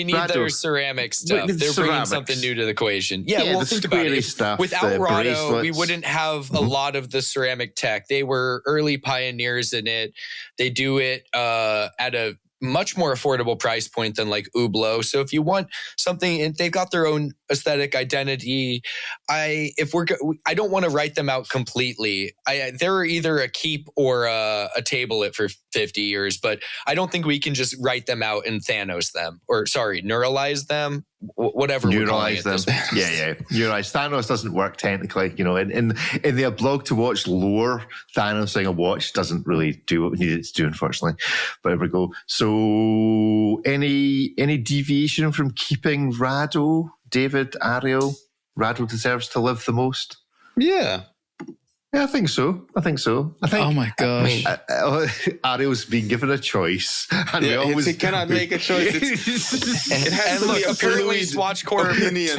need their ceramic stuff. They're bringing something new to the equation. Yeah, well, think about it.
Stuff,
without Rado, we wouldn't have a lot of the ceramic tech. They were early pioneers in it. They do it at a much more affordable price point than like Hublot. So if you want something, and they've got their own aesthetic identity. I don't want to write them out completely. They're either a keep or a tablet for 50 years, but I don't think we can just write them out and Thanos them, or neuralize them. Whatever we're calling it.
Yeah. Neuralize. Thanos doesn't work technically. You know, in the aBlogtoWatch lore, Thanosing a watch doesn't really do what we need it to do, unfortunately. But there we go. So, any deviation from keeping Rado, David, Ariel? Rado deserves to live the most.
Yeah,
I think so. I think.
Oh my gosh!
Ariel's been given a choice, and
he cannot make a choice. It has to be
apparently Swatch Corp needs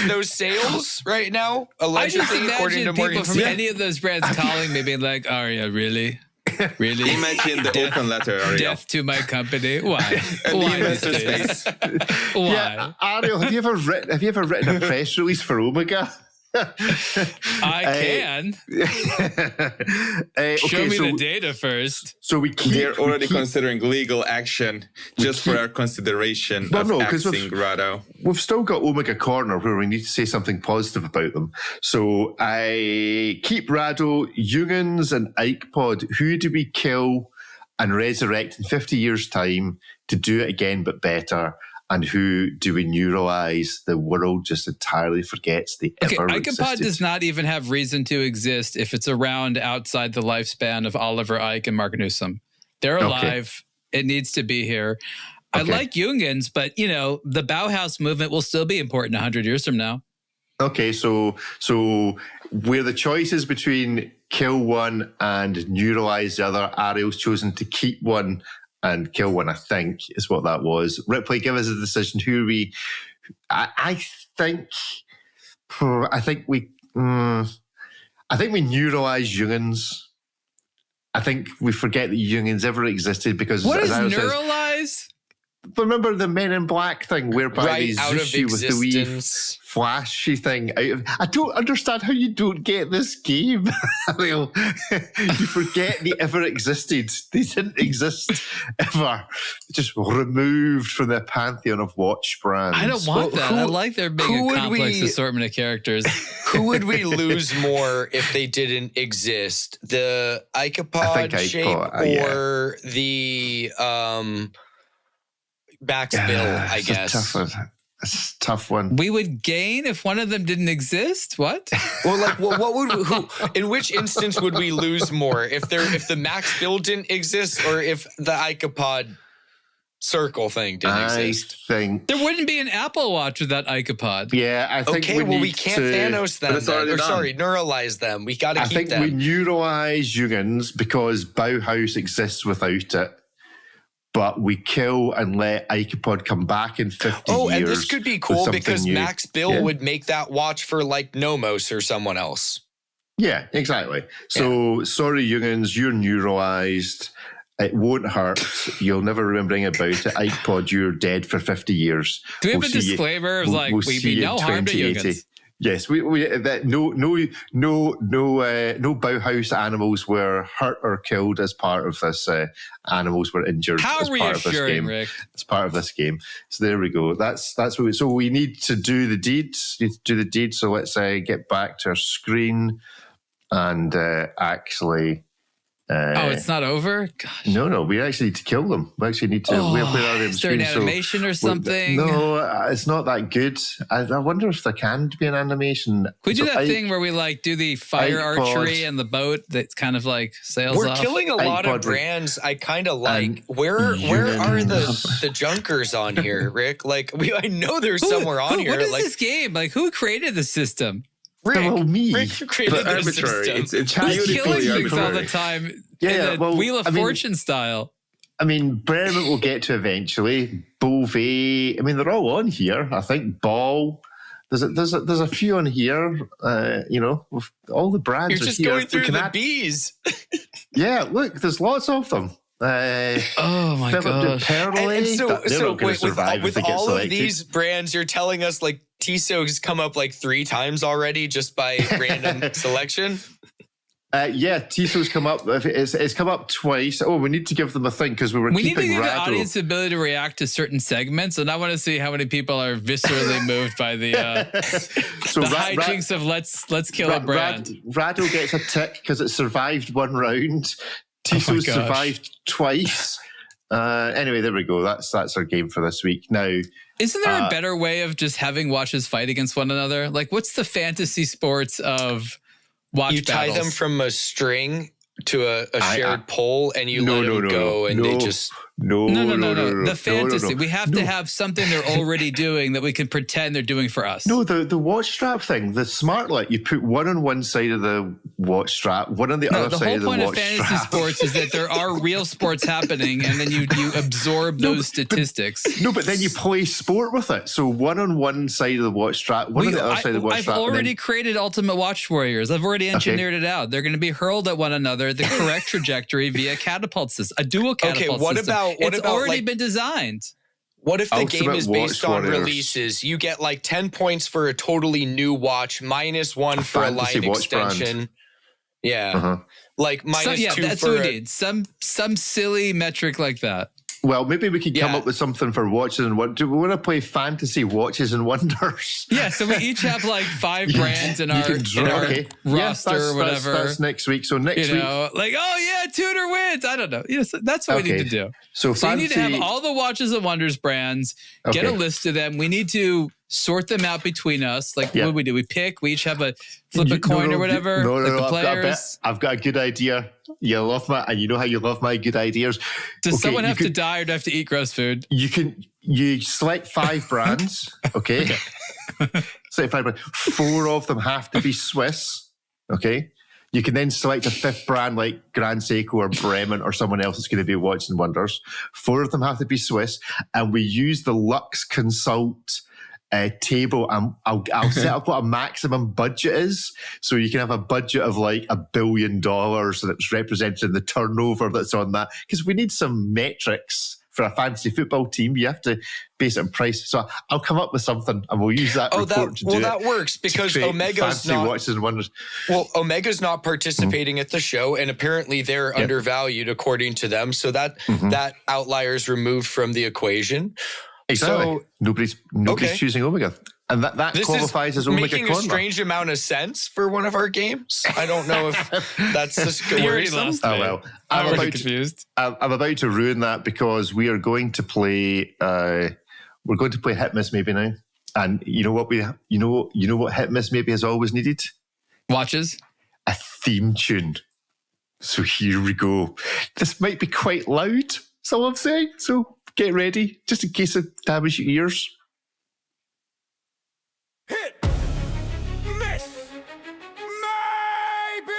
those sales right now. Allegedly, according to Morgan
Stanley. From any of those brands calling me, being like, "Aria, really?" Really?
Imagine the open letter, Ariel.
Death to my company. Why? Why this days? Why?
Yeah, Ariel, have you ever written a press release for Omega?
I can. Show me the data first.
So
they're already considering legal action just for our consideration of axing Rado.
We've still got Omega Corner where we need to say something positive about them. So I keep Rado, Jungens, and iPod. Who do we kill and resurrect in 50 years' time to do it again but better? And who do we neuralize? The world just entirely forgets they ever existed.
iPod does not even have reason to exist if it's around outside the lifespan of Oliver Ike and Mark Newsom. They're alive. Okay. It needs to be here. Okay. I like Jungens, but, the Bauhaus movement will still be important 100 years from now.
Okay, so where the choice is between kill one and neuralize the other, Ariel's chosen to keep one and kill one, I think, is what that was. Ripley, give us a decision. Who are we? I think we neuralize Jungens. I think we forget that Jungens ever existed because
what is neuralize?
Remember the Men in Black thing, whereby they zoos you with the wee flashy thing. I don't understand how you don't get this game. You forget they ever existed. They didn't exist ever. Just removed from the pantheon of watch brands.
I don't want that. I like there being a complex assortment of characters.
Who would we lose more if they didn't exist? The Icopod shape or the Max Bill, I guess.
It's a tough one.
We would gain if one of them didn't exist? What?
Well, in which instance would we lose more? If the Max Bill didn't exist or if the Icopod circle thing didn't exist?
There
wouldn't be an Apple Watch without Icopod.
Yeah, I think
we can't Thanos them. Neuralize them. We got to keep them.
I think we neuralize Jungens because Bauhaus exists without it. But we kill and let Icopod come back in 50 years.
Oh, and this could be cool because Max Bill would make that watch for like Nomos or someone else.
Yeah, exactly. So, sorry, Jungens, you're neuralized. It won't hurt. You'll never remember anything about it. Icopod, you're dead for 50 years.
Do we have a disclaimer of we mean no harm to Jungens?
Yes, no Bauhaus animals were hurt or killed as part of this. Animals were injured as part of this game.
Rick.
As part of this game. So there we go. That's what. So we need to do the deeds. So let's get back to our screen and actually
It's not over? Gosh.
No, we actually need to kill them. We actually need to. Where are they?
Is there an animation or something?
No, it's not that good. I wonder if there can be an animation.
We do that thing where we like do the fire archery and the boat that kind know sails
We're
off.
We're killing a lot of brands I kind of like. Where are the junkers on here, Rick? Like, I know there's somewhere on here.
What is this game? Like, who created the system?
Rick, me.
Rick created the system.
It's killing things all the time. Wheel of Fortune style.
I mean, Bremen we'll get to eventually. Beauvais. I mean, they're all on here. I think Ball. There's a few on here. With all the brands.
You're just going through the bees.
Yeah, look, there's lots of them.
Oh my gosh!
And so with all of these brands, you're telling us like Tissot's come up like 3 times already just by random selection.
Tissot's come up. It's come up twice. Oh, we need to give them a thing because we need to give the
audience the ability to react to certain segments, and I want to see how many people are viscerally moved by the hijinks of let's kill a brand.
Rado gets a tick because it survived 1 round. Tissot's survived twice. Anyway, there we go. That's our game for this week. Now,
isn't there a better way of just having watches fight against one another? Like, what's the fantasy sports of watch
you tie
battles?
them from a string to a shared pole and you let them go and they just...
No. The fantasy. We have to have something they're already doing that we can pretend they're doing for us.
No, the watch strap thing, the Smartlet, you put one on one side of the watch strap, one on the other side of the watch strap.
The whole point of fantasy sports is that there are real sports happening and then you absorb those statistics.
But then you play sport with it. So one on one side of the watch strap, one on the other side of the watch strap.
I've already created Ultimate Watch Warriors. I've already engineered it out. They're going to be hurled at one another the correct trajectory via catapult system, a dual catapult system. It's already been designed.
What if the game is based on releases? You get like 10 points for a totally new watch, -1 for a line extension. Brand. Yeah. Like -2
that's
for
what we need. Some silly metric like that.
Well, maybe we could come up with something for watches and what. Do we want to play fantasy watches and wonders?
Yeah, so we each have like 5 brands in our roster or whatever.
That's next week. So next week,
like Tudor wins. I don't know. That's what we need to do.
So
you need to have all the watches and wonders brands. Get a list of them. We need to sort them out between us. Like what do we do? We pick. We each have a flip a coin or whatever.
I've got a good idea. You love and you know how you love my good ideas.
Does someone have to die or do I have to eat gross food?
You select 5 brands. Okay. Select 5 brands. 4 of them have to be Swiss. Okay. You can then select a 5th brand like Grand Seiko or Bremen or someone else that's going to be Watches and Wonders. 4 of them have to be Swiss, and we use the Luxconsult table. I'll set up what a maximum budget is, so you can have a budget of like $1 billion, and it's represented in the turnover that's on that. Because we need some metrics for a fantasy football team. You have to base it on price. So I'll come up with something, and we'll use that report to do it.
Well, that works because Omega's not.
Watches and Wonders.
Well, Omega's not participating at the show, and apparently they're undervalued according to them. So that outlier is removed from the equation.
Exactly. So, nobody's choosing Omega. And that qualifies as Omega
making
Corner.
A strange amount of sense for one of our games. I don't know if that's just worrisome.
Oh, well. I'm confused. I'm about to ruin that because we are going to play we're going to play Hit Miss Maybe now. And you know what what Hit Miss Maybe has always needed?
Watches.
A theme tune. So here we go. This might be quite loud, that's all I'm saying. So get ready, just in case it damages your ears.
Hit, miss, maybe.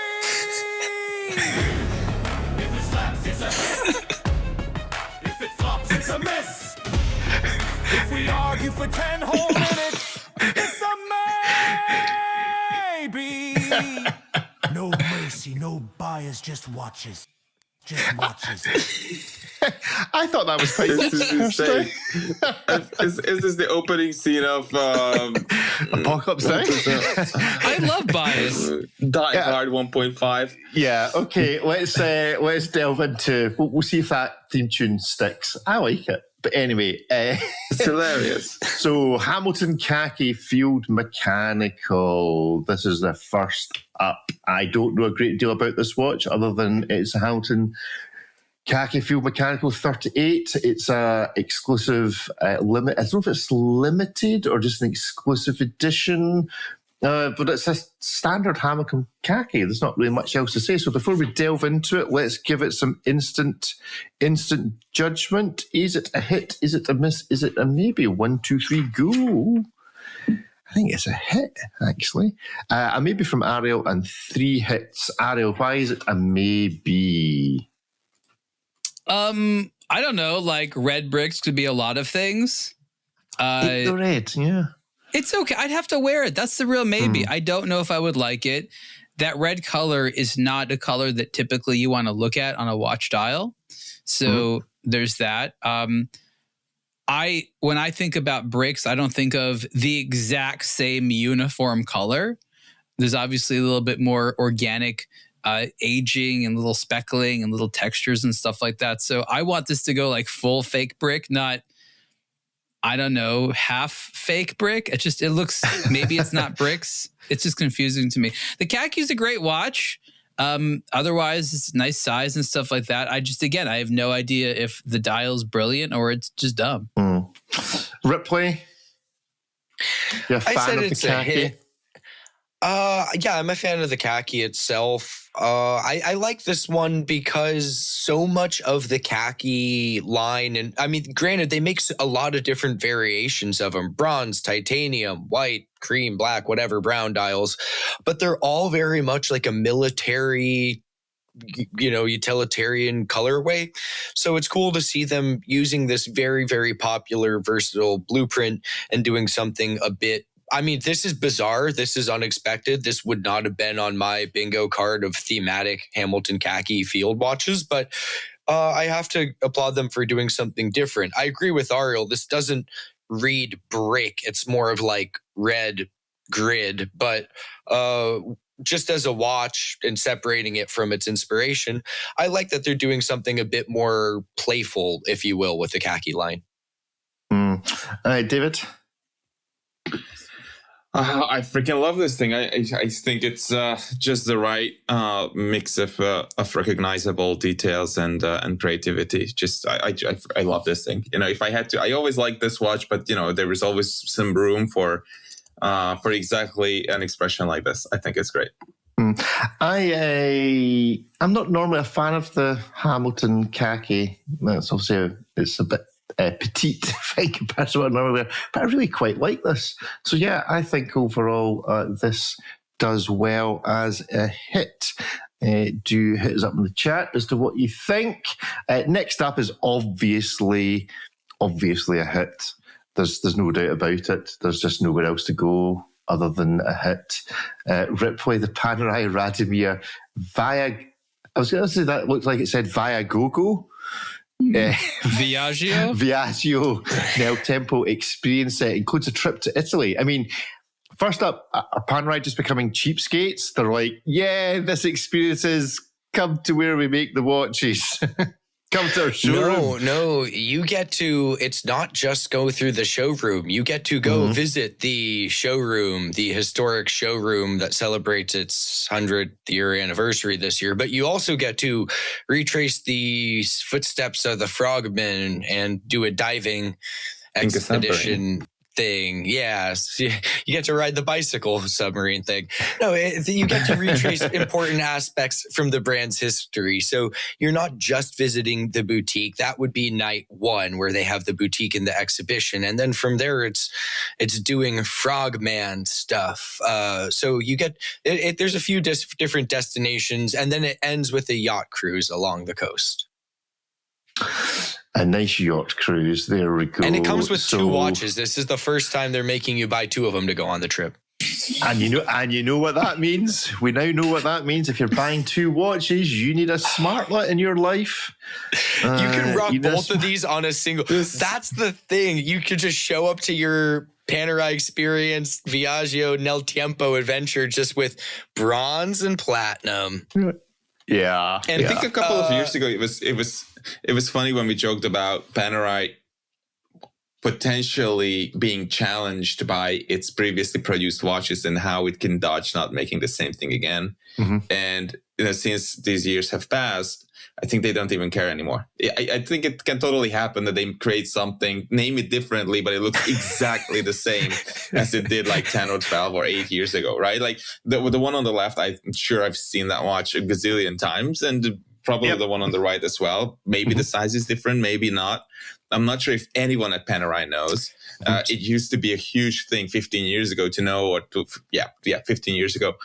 If it slaps, it's a hit. If it flops, it's a miss. If we argue for 10 whole minutes, it's a maybe. No mercy, no bias, just watches. Just watches.
I thought that was quite
interesting. Is this the opening scene of
Apocalypse Now?
I love bias.
Die Hard 1.5.
Yeah. Okay. Let's delve into. We'll see if that theme tune sticks. I like it. But anyway,
it's hilarious.
So Hamilton Khaki Field Mechanical. This is the first up. I don't know a great deal about this watch other than it's a Hamilton Khaki Field Mechanical 38. It's a exclusive limit. I don't know if it's limited or just an exclusive edition. But it's a standard Hamilton Khaki. There's not really much else to say. So before we delve into it, let's give it some instant judgment. Is it a hit? Is it a miss? Is it a maybe? 1, 2, 3, go. I think it's a hit, actually. A maybe from Ariel and 3 hits. Ariel, why is it a maybe?
I don't know. Like red bricks could be a lot of things.
The red, yeah.
It's okay. I'd have to wear it. That's the real maybe. I don't know if I would like it. That red color is not a color that typically you want to look at on a watch dial. So there's that. When I think about bricks, I don't think of the exact same uniform color. There's obviously a little bit more organic aging and little speckling and little textures and stuff like that. So I want this to go like full fake brick, not, I don't know, half fake brick. It looks, maybe it's not bricks. It's just confusing to me. The Khaki is a great watch. Otherwise, it's nice size and stuff like that. I have no idea if the dial's brilliant or it's just dumb.
Ripley? You're a fan of the Khaki?
Yeah, I'm a fan of the Khaki itself. I like this one because so much of the Khaki line, and I mean, granted, they make a lot of different variations of them: bronze, titanium, white, cream, black, whatever, brown dials, but they're all very much like a military, utilitarian colorway. So it's cool to see them using this very, very popular, versatile blueprint and doing something a bit. I mean, this is bizarre. This is unexpected. This would not have been on my bingo card of thematic Hamilton Khaki Field watches, but I have to applaud them for doing something different. I agree with Ariel. This doesn't read brick. It's more of like red grid, but just as a watch and separating it from its inspiration, I like that they're doing something a bit more playful, if you will, with the Khaki line.
All right, David?
I freaking love this thing. I think it's just the right mix of recognizable details and creativity. Just I love this thing. If I had to, I always liked this watch, but there was always some room for exactly an expression like this. I think it's great.
I'm not normally a fan of the Hamilton Khaki. It's obviously it's a bit petite in comparison to what I normally wear, but I really quite like this. So yeah, I think overall this does well as a hit. Do hit us up in the chat as to what you think. Next up is obviously a hit. There's no doubt about it. There's just nowhere else to go other than a hit. Ripley, the Panerai Radiomir via. I was going to say that looked like it said via Gogo. Viaggio Nel Tempo experience set includes a trip to Italy. I mean, first up, are Panerai just becoming cheapskates? They're like, yeah, this experience is come to where we make the watches. Come to our showroom.
No, you get to, it's not just go through the showroom. You get to go visit the showroom, the historic showroom that celebrates its 100th year anniversary this year. But you also get to retrace the footsteps of the frogmen and do a diving expedition thing. Yes, you get to ride the bicycle submarine thing. No, you get to retrace important aspects from the brand's history. So you're not just visiting the boutique. That would be night one, where they have the boutique and the exhibition, and then from there it's doing frogman stuff. So you get there's a few different destinations, and then it ends with a yacht cruise along the coast.
A nice yacht cruise. There we go.
And it comes with 2 watches. This is the first time they're making you buy 2 of them to go on the trip.
And you know what that means. We now know what that means. If you're buying 2 watches, you need a Smartlet in your life.
You can rock both of these on a single. That's the thing. You could just show up to your Panerai Experience Viaggio Nel Tempo adventure just with bronze and platinum.
Yeah.
And I think a couple of years ago, it was funny when we joked about Panerai potentially being challenged by its previously produced watches and how it can dodge not making the same thing again. And since these years have passed, I think they don't even care anymore. I think it can totally happen that they create something, name it differently, but it looks exactly the same as it did like 10 or 12 or 8 years ago, right? Like the one on the left, I'm sure I've seen that watch a gazillion times, and probably the one on the right as well. Maybe the size is different, maybe not. I'm not sure if anyone at Panerai knows. It used to be a huge thing 15 years ago to know, 15 years ago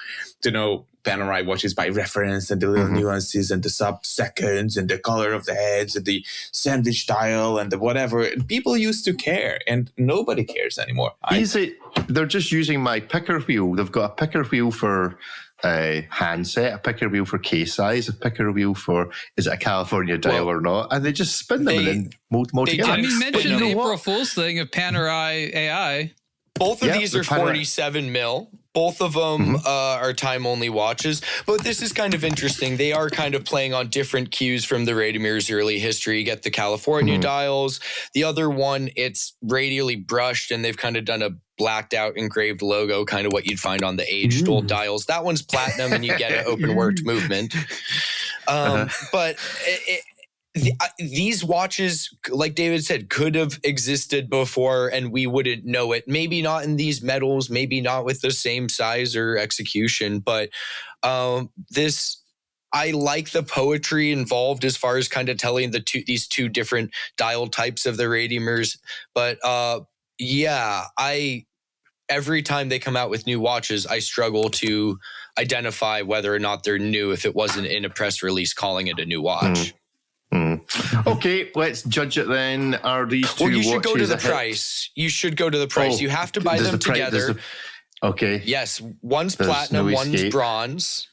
to know Panerai watches by reference and the little nuances and the sub-seconds and the color of the heads and the sandwich dial and the whatever. People used to care, and nobody cares anymore.
They're just using my picker wheel. They've got a picker wheel for handset, a picker wheel for case size, a picker wheel for is it a California dial or not, and they just spin them and then mold together.
I mean, mention the April Fool's thing of Panerai AI.
Both of these are 47 mil. Both of them are time-only watches. But this is kind of interesting. They are kind of playing on different cues from the Radiomir's early history. You get the California dials. The other one, it's radially brushed, and they've kind of done a blacked-out engraved logo, kind of what you'd find on the aged old dials. That one's platinum, and you get an open-worked movement. But these watches, like David said, could have existed before and we wouldn't know it. Maybe not in these metals, maybe not with the same size or execution, but I like the poetry involved as far as kind of telling these two different dial types of the Radiomirs. But every time they come out with new watches, I struggle to identify whether or not they're new if it wasn't in a press release calling it a new watch.
Okay, let's judge it then. Are these two watches?
Well, you should go to the price. You should go to the price. You have to buy them together.
Okay.
Yes, one's platinum, one's bronze.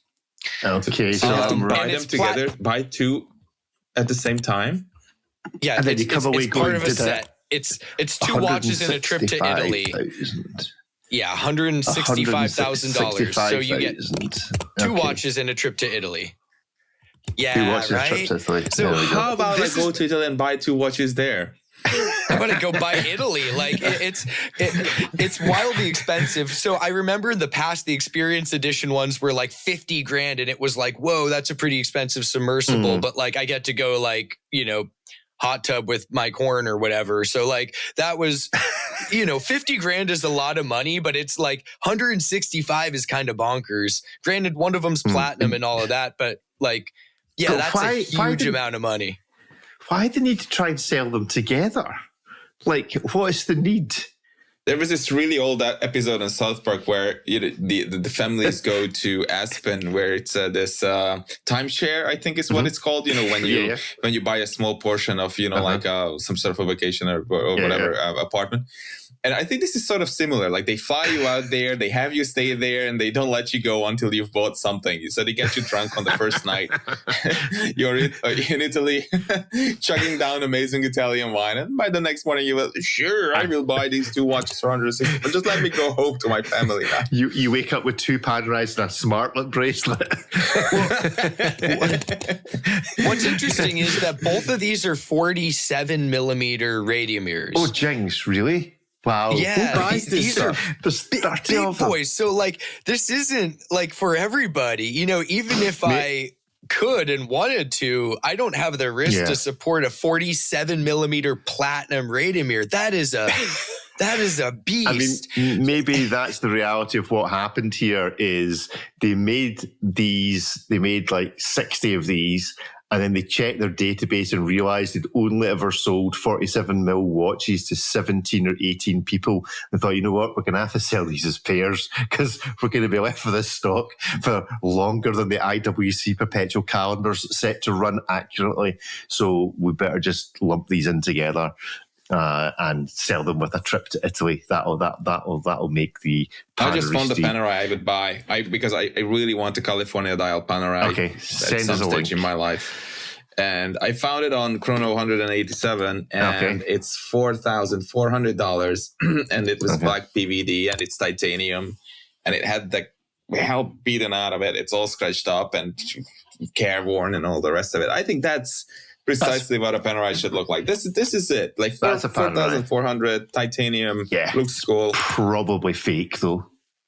Okay,
so you have to buy them together, buy two at the same time.
Yeah, and then you come away going
part of a set. It's two watches in a trip to Italy. Yeah, $165,000. So you get two watches in a trip to Italy. Yeah, right?
So how about I go to Italy and buy two watches there?
I'm gonna go buy Italy. Like it's wildly expensive. So I remember in the past, the Experience Edition ones were like $50,000, and it was like, whoa, that's a pretty expensive submersible. But like I get to go hot tub with Mike Horn or whatever. So like that was, $50,000 is a lot of money, but it's like 165 is kind of bonkers. Granted, one of them's platinum and all of that, but like. Yeah, that's a huge amount of money.
Why do they need to try and sell them together? Like, what is the need?
There was this really old episode on South Park where the families go to Aspen, where it's this timeshare, I think is what it's called. When you buy a small portion of like some sort of a vacation or whatever apartment. And I think this is sort of similar. Like they fly you out there, they have you stay there, and they don't let you go until you've bought something. So they get you drunk on the first night. You're in Italy, chugging down amazing Italian wine, and by the next morning you will, sure, I will buy these two watches for $160, but just let me go home to my family now.
You wake up with two Panerais and a Smartlet bracelet.
What's interesting is that both of these are 47 millimeter Radiomirs.
Oh, Jings, really? Wow.
Yeah, these are big boys. So like, this isn't like for everybody, even if I could and wanted to, I don't have the wrist to support a 47 millimeter platinum Radiomir. That is a beast.
I mean, maybe that's the reality of what happened here is they made like 60 of these, and then they checked their database and realized they'd only ever sold 47 mil watches to 17 or 18 people. They thought, you know what, we're going to have to sell these as pairs because we're going to be left with this stock for longer than the IWC perpetual calendars set to run accurately. So we better just lump these in together and sell them with a trip to Italy. That'll make the Panerai.
I just found the Panerai I would buy. Because I really want a California dial Panerai.
Okay,
send us a link in my life. And I found it on Chrono 187, and it's $4,400, and it was black PVD, and it's titanium, and it had the hell beaten out of it. It's all scratched up and careworn and all the rest of it. I think that's precisely what a Panerai should look like. This is it. Like 4,400 titanium.
Yeah,
looks cool.
Probably fake though.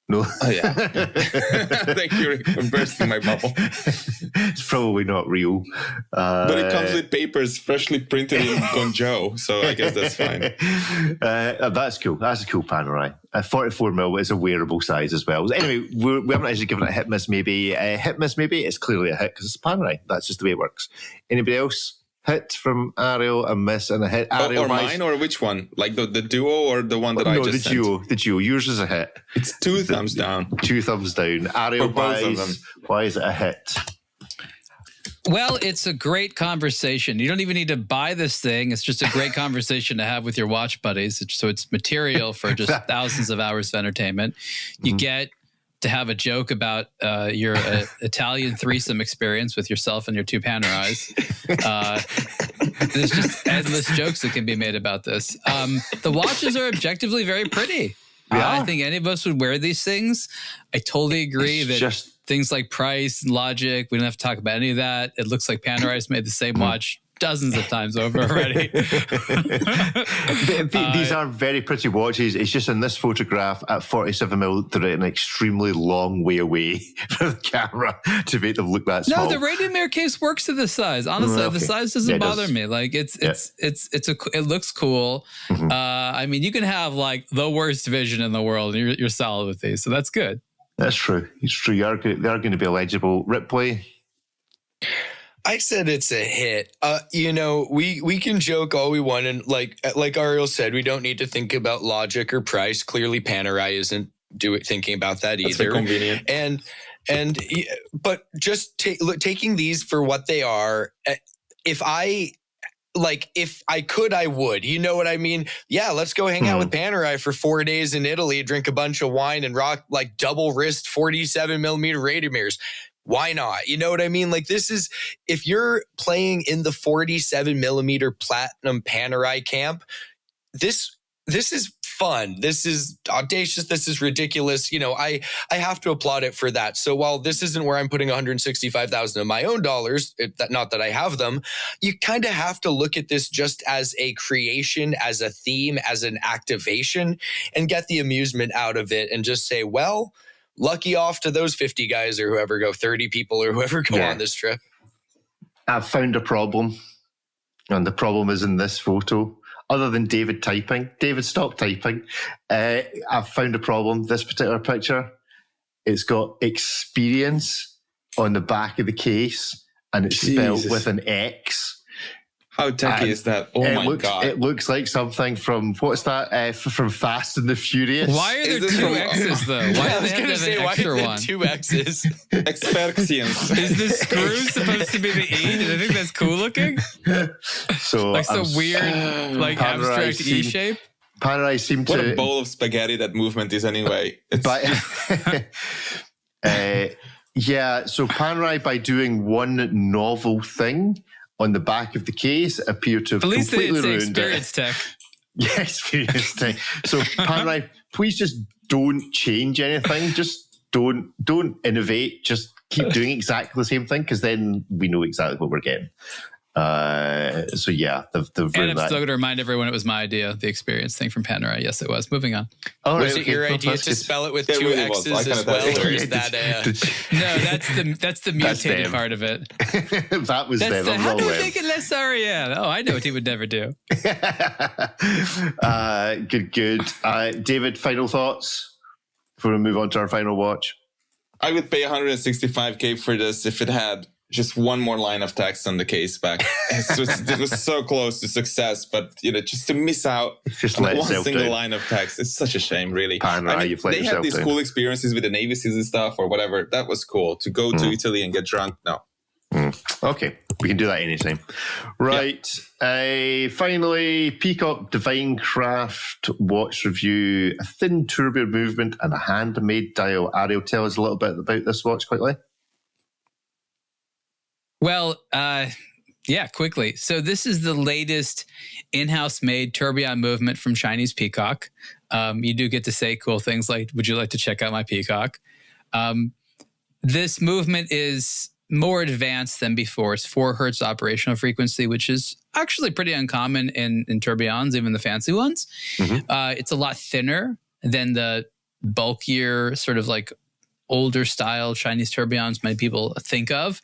No.
Oh yeah. Thank you for bursting my bubble.
It's probably not real.
But it comes with papers freshly printed in Guangzhou, so I guess that's fine.
That's cool. That's a cool Panerai. 44mm is a wearable size as well. Anyway, we haven't actually given it a hit miss maybe. Hit miss maybe. It's clearly a hit because it's a Panerai. That's just the way it works. Anybody else? Hit from Ariel, a miss and a hit. Ariel
or mine, or which one? Like the duo or the one that I just sent?
No, the duo. Yours is a hit.
It's 2 thumbs down.
2 thumbs down. Ariel, why is it a hit?
Well, it's a great conversation. You don't even need to buy this thing. It's just a great conversation to have with your watch buddies. So it's material for just thousands of hours of entertainment. You get to have a joke about your Italian threesome experience with yourself and your 2 Panerais. There's just endless jokes that can be made about this. The watches are objectively very pretty. I think any of us would wear these things. I totally agree that things like price and logic, we don't have to talk about any of that. It looks like Panerai's made the same watch dozens of times over already.
These are very pretty watches. It's just in this photograph at 47mm, they're an extremely long way away from the camera to make them look that small.
No, the Radiomir case works to the size. Honestly, the size doesn't bother me. Like it looks cool. I mean, you can have like the worst vision in the world, and you're solid with these, so that's good. That's true. It's true. They are going to be eligible. Ripley.
I said it's a hit. We can joke all we want, and like Ariel said, we don't need to think about logic or price. Clearly, Panerai isn't thinking about that either.
That's very convenient.
But just taking these for what they are, if I could, I would. You know what I mean? Yeah, let's go hang out with Panerai for 4 days in Italy, drink a bunch of wine, and rock like double wrist 47mm Radiomirs. Why not? You know what I mean? Like this is, if you're playing in the 47mm platinum Panerai camp, this is fun. This is audacious. This is ridiculous. I have to applaud it for that. So while this isn't where I'm putting $165,000 of my own dollars, not that I have them, you kind of have to look at this just as a creation, as a theme, as an activation, and get the amusement out of it and just say, well, lucky off to those 50 guys or whoever go, 30 people or whoever go on this trip.
I've found a problem, and the problem is in this photo. Other than David typing, David, stop typing. I've found a problem. This particular picture, it's got experience on the back of the case, and it's spelled with an X.
How techy is that? Oh my God.
It looks like something from, what's that? From Fast and the Furious.
Why are there 2 X's though? Why do they have to have an extra one?
2 X's.
Experience.
Is the screw supposed to be the E? Did I think that's cool looking?
So
like some weird, like abstract E shape?
Panerai seemed to...
What a bowl of spaghetti that movement is anyway.
Yeah, so Panerai, by doing one novel thing on the back of the case, appear to have completely ruined it.
Experience tech.
Yeah, experience tech. So Panerai, please just don't change anything. Just don't innovate. Just keep doing exactly the same thing, because then we know exactly what we're getting. So yeah, they've
and I'm still going to remind everyone it was my idea, the experience thing from Panerai. Yes, it was. Moving on.
Was it your idea to spell it with 2 X's as well, or is that
No, that's the mutated part of it.
That was them.
How do we make it less Ariel? Oh, I know what he would never do.
Good. David, final thoughts before we move on to our final watch?
I would pay $165K for this if it had just one more line of text on the case back. It was so close to success, but just to miss out on one single line of text, it's such a shame, really. They had these cool experiences with the Navy SEALs and stuff or whatever. That was cool. To go to Italy and get drunk, no.
Okay, we can do that anytime. Right. Yeah. Finally, Peacock Divine Craft watch review, a thin tourbillon movement and a handmade dial. Ariel, tell us a little bit about this watch quickly.
Well, quickly. So this is the latest in-house made tourbillon movement from Chinese Peacock. You do get to say cool things like, would you like to check out my Peacock? This movement is more advanced than before. It's 4 hertz operational frequency, which is actually pretty uncommon in tourbillons, even the fancy ones. It's a lot thinner than the bulkier, sort of like older style Chinese tourbillons many people think of.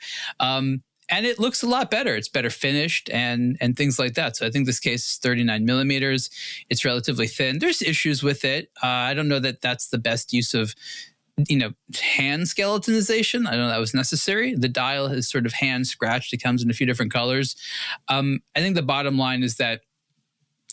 And it looks a lot better. It's better finished and things like that. So I think this case is 39 millimeters. It's relatively thin. There's issues with it. I don't know that that's the best use of, hand skeletonization. I don't know that was necessary. The dial is sort of hand scratched. It comes in a few different colors. I think the bottom line is that,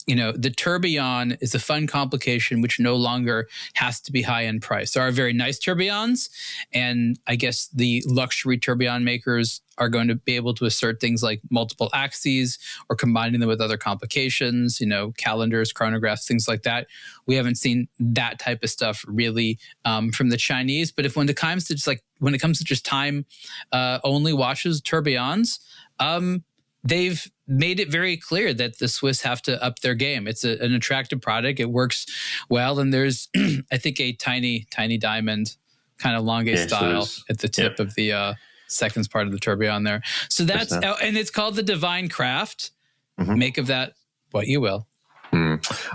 the tourbillon is a fun complication which no longer has to be high-end priced. There are very nice tourbillons, and I guess the luxury tourbillon makers are going to be able to assert things like multiple axes or combining them with other complications, calendars, chronographs, things like that. We haven't seen that type of stuff really from the Chinese. But when it comes to just time only watches, tourbillons, they've made it very clear that the Swiss have to up their game. It's an attractive product. It works well. And there's, I think, a tiny diamond kind of longue style at the tip of the seconds part of the tourbillon there. So that's, and it's called the Divine Craft. Make of that what you will.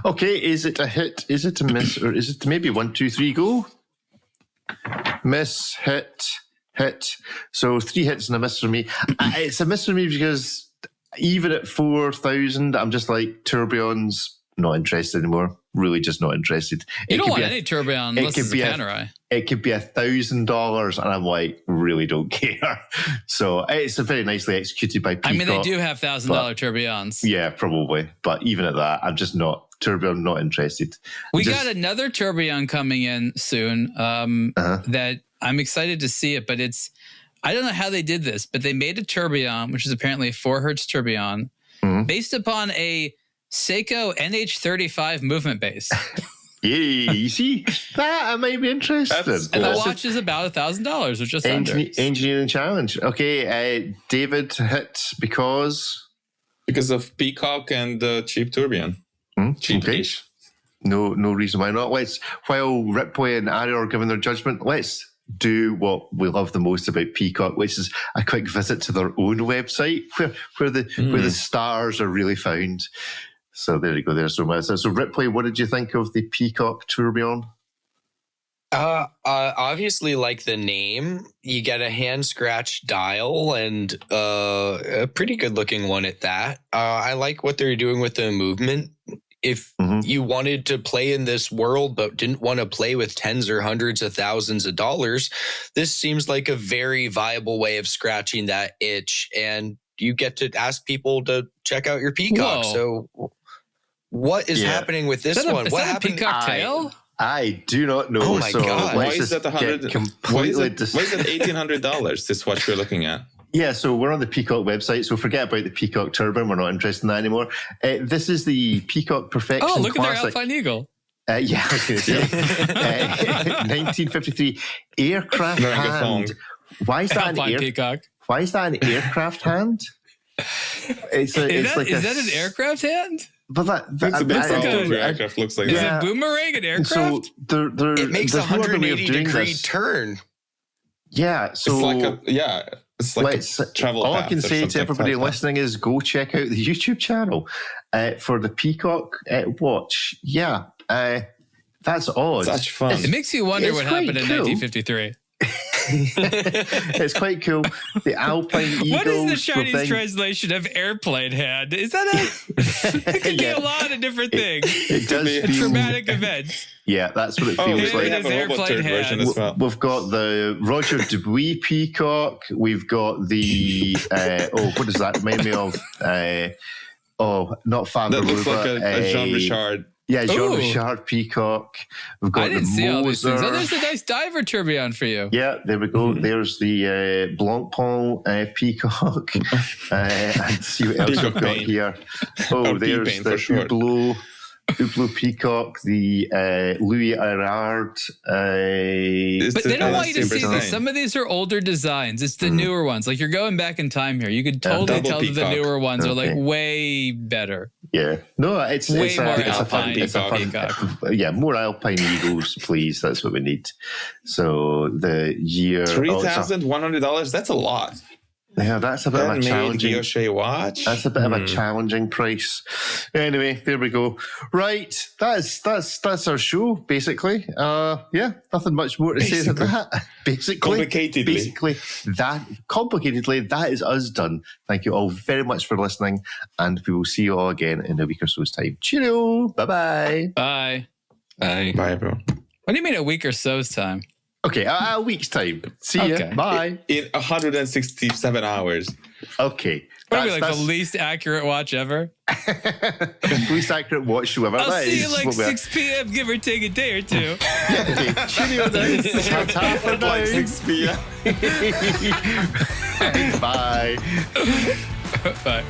Okay, is it a hit? Is it a miss? Or is it maybe 1, 2, 3, go? Miss, hit. So 3 hits and a miss for me. It's a miss for me because even at 4,000, I'm just like, tourbillons, not interested anymore. Really just not interested.
You don't want any tourbillon unless it's a Panerai.
It could be $1,000 and I'm like, really don't care. So it's a very nicely executed by Peacock.
I mean, they do have $1,000 tourbillons.
Yeah, probably. But even at that, I'm just not interested.
We got another tourbillon coming in soon that I'm excited to see it, but I don't know how they did this, but they made a tourbillon, which is apparently a 4 hertz tourbillon, based upon a Seiko NH35 movement base.
Yeah, you see that I might be interested.
And the watch is about $1,000 or just under.
Engineering challenge. Okay, David hit because
of Peacock and cheap tourbillon. Cheap-ish.
No reason why not. While Ripley and Ariel are giving their judgment, let's do what we love the most about Peacock, which is a quick visit to their own website where the stars are really found. So there you go. There's so Ripley, what did you think of the Peacock tourbillon?
Obviously, like the name, you get a hand scratch dial and a pretty good looking one at that. I like what they're doing with the movement. If you wanted to play in this world but didn't want to play with tens or hundreds of thousands of dollars, this seems like a very viable way of scratching that itch. And you get to ask people to check out your Peacock.
Whoa.
So what is happening with this one?
What happened? Peacock tail?
I do not know.
Oh my God.
Why is that $1,800, this watch we're looking at?
Yeah, so we're on the Peacock website, so forget about the Peacock Turban. We're not interested in that anymore. This is the Peacock Perfection
Classic. Oh, look
Classic.
at their Alpine Eagle.
Yeah, I was going to say. 1953 aircraft hand. Why is that
Peacock?
Why is that an aircraft hand?
Is that an aircraft hand?
But
that's a bit aircraft looks like.
Is a boomerang an aircraft?
So
it makes a 180-degree turn.
Yeah, so
it's like a travel
all
path.
I can say to everybody listening is go check out the YouTube channel for the Peacock watch. Yeah, that's odd.
Such fun.
It makes you wonder what happened in 1953.
It's quite cool. The Alpine Eagles.
What is the Chinese translation of airplane hand? Is that it could be a lot of different things.
It does
a traumatic event.
Yeah, that's what it feels like.
We have a robot turd version as well.
We've got the Roger Dubuis Peacock. We've got the what does that remind me of? Not Faber.
That looks like a Jean Richard.
Yeah, Jean Richard Peacock. We've got
I didn't see all these things. Oh, there's a nice diver tourbillon for you.
Yeah, there we go. There's the Blancpain Peacock. And see what else we've got here. Oh, there's the Hublot. Hublot Peacock, the Louis Vuitton.
But they don't want you to see this. Some of these are older designs. It's the newer ones. Like you're going back in time here. You could totally tell that the newer ones are like way better.
Yeah. No, it's
way
it's
more
Alpine.
It's a fun,
yeah, more Alpine Eagles, please. That's what we need. So the year
$3,100. That's a lot.
Yeah, that's a bit of a challenging
watch.
That's a bit of a challenging price. Anyway, there we go. Right, that's our show basically. Yeah, nothing much more to say than that. Complicatedly, that is us done. Thank you all very much for listening, and we will see you all again in a week or so's time. Cheerio! Bye.
Bye,
everyone.
What do you mean a week or so's time?
Okay, a week's time. See ya. Bye.
In 167 hours.
Okay.
Probably like the least accurate watch ever.
Least accurate watch ever.
I'll see you like 6 p.m., give or take a day or two.
Okay. Cheerio then. That's half for now.
Like 6 p.m.
Bye.
Bye.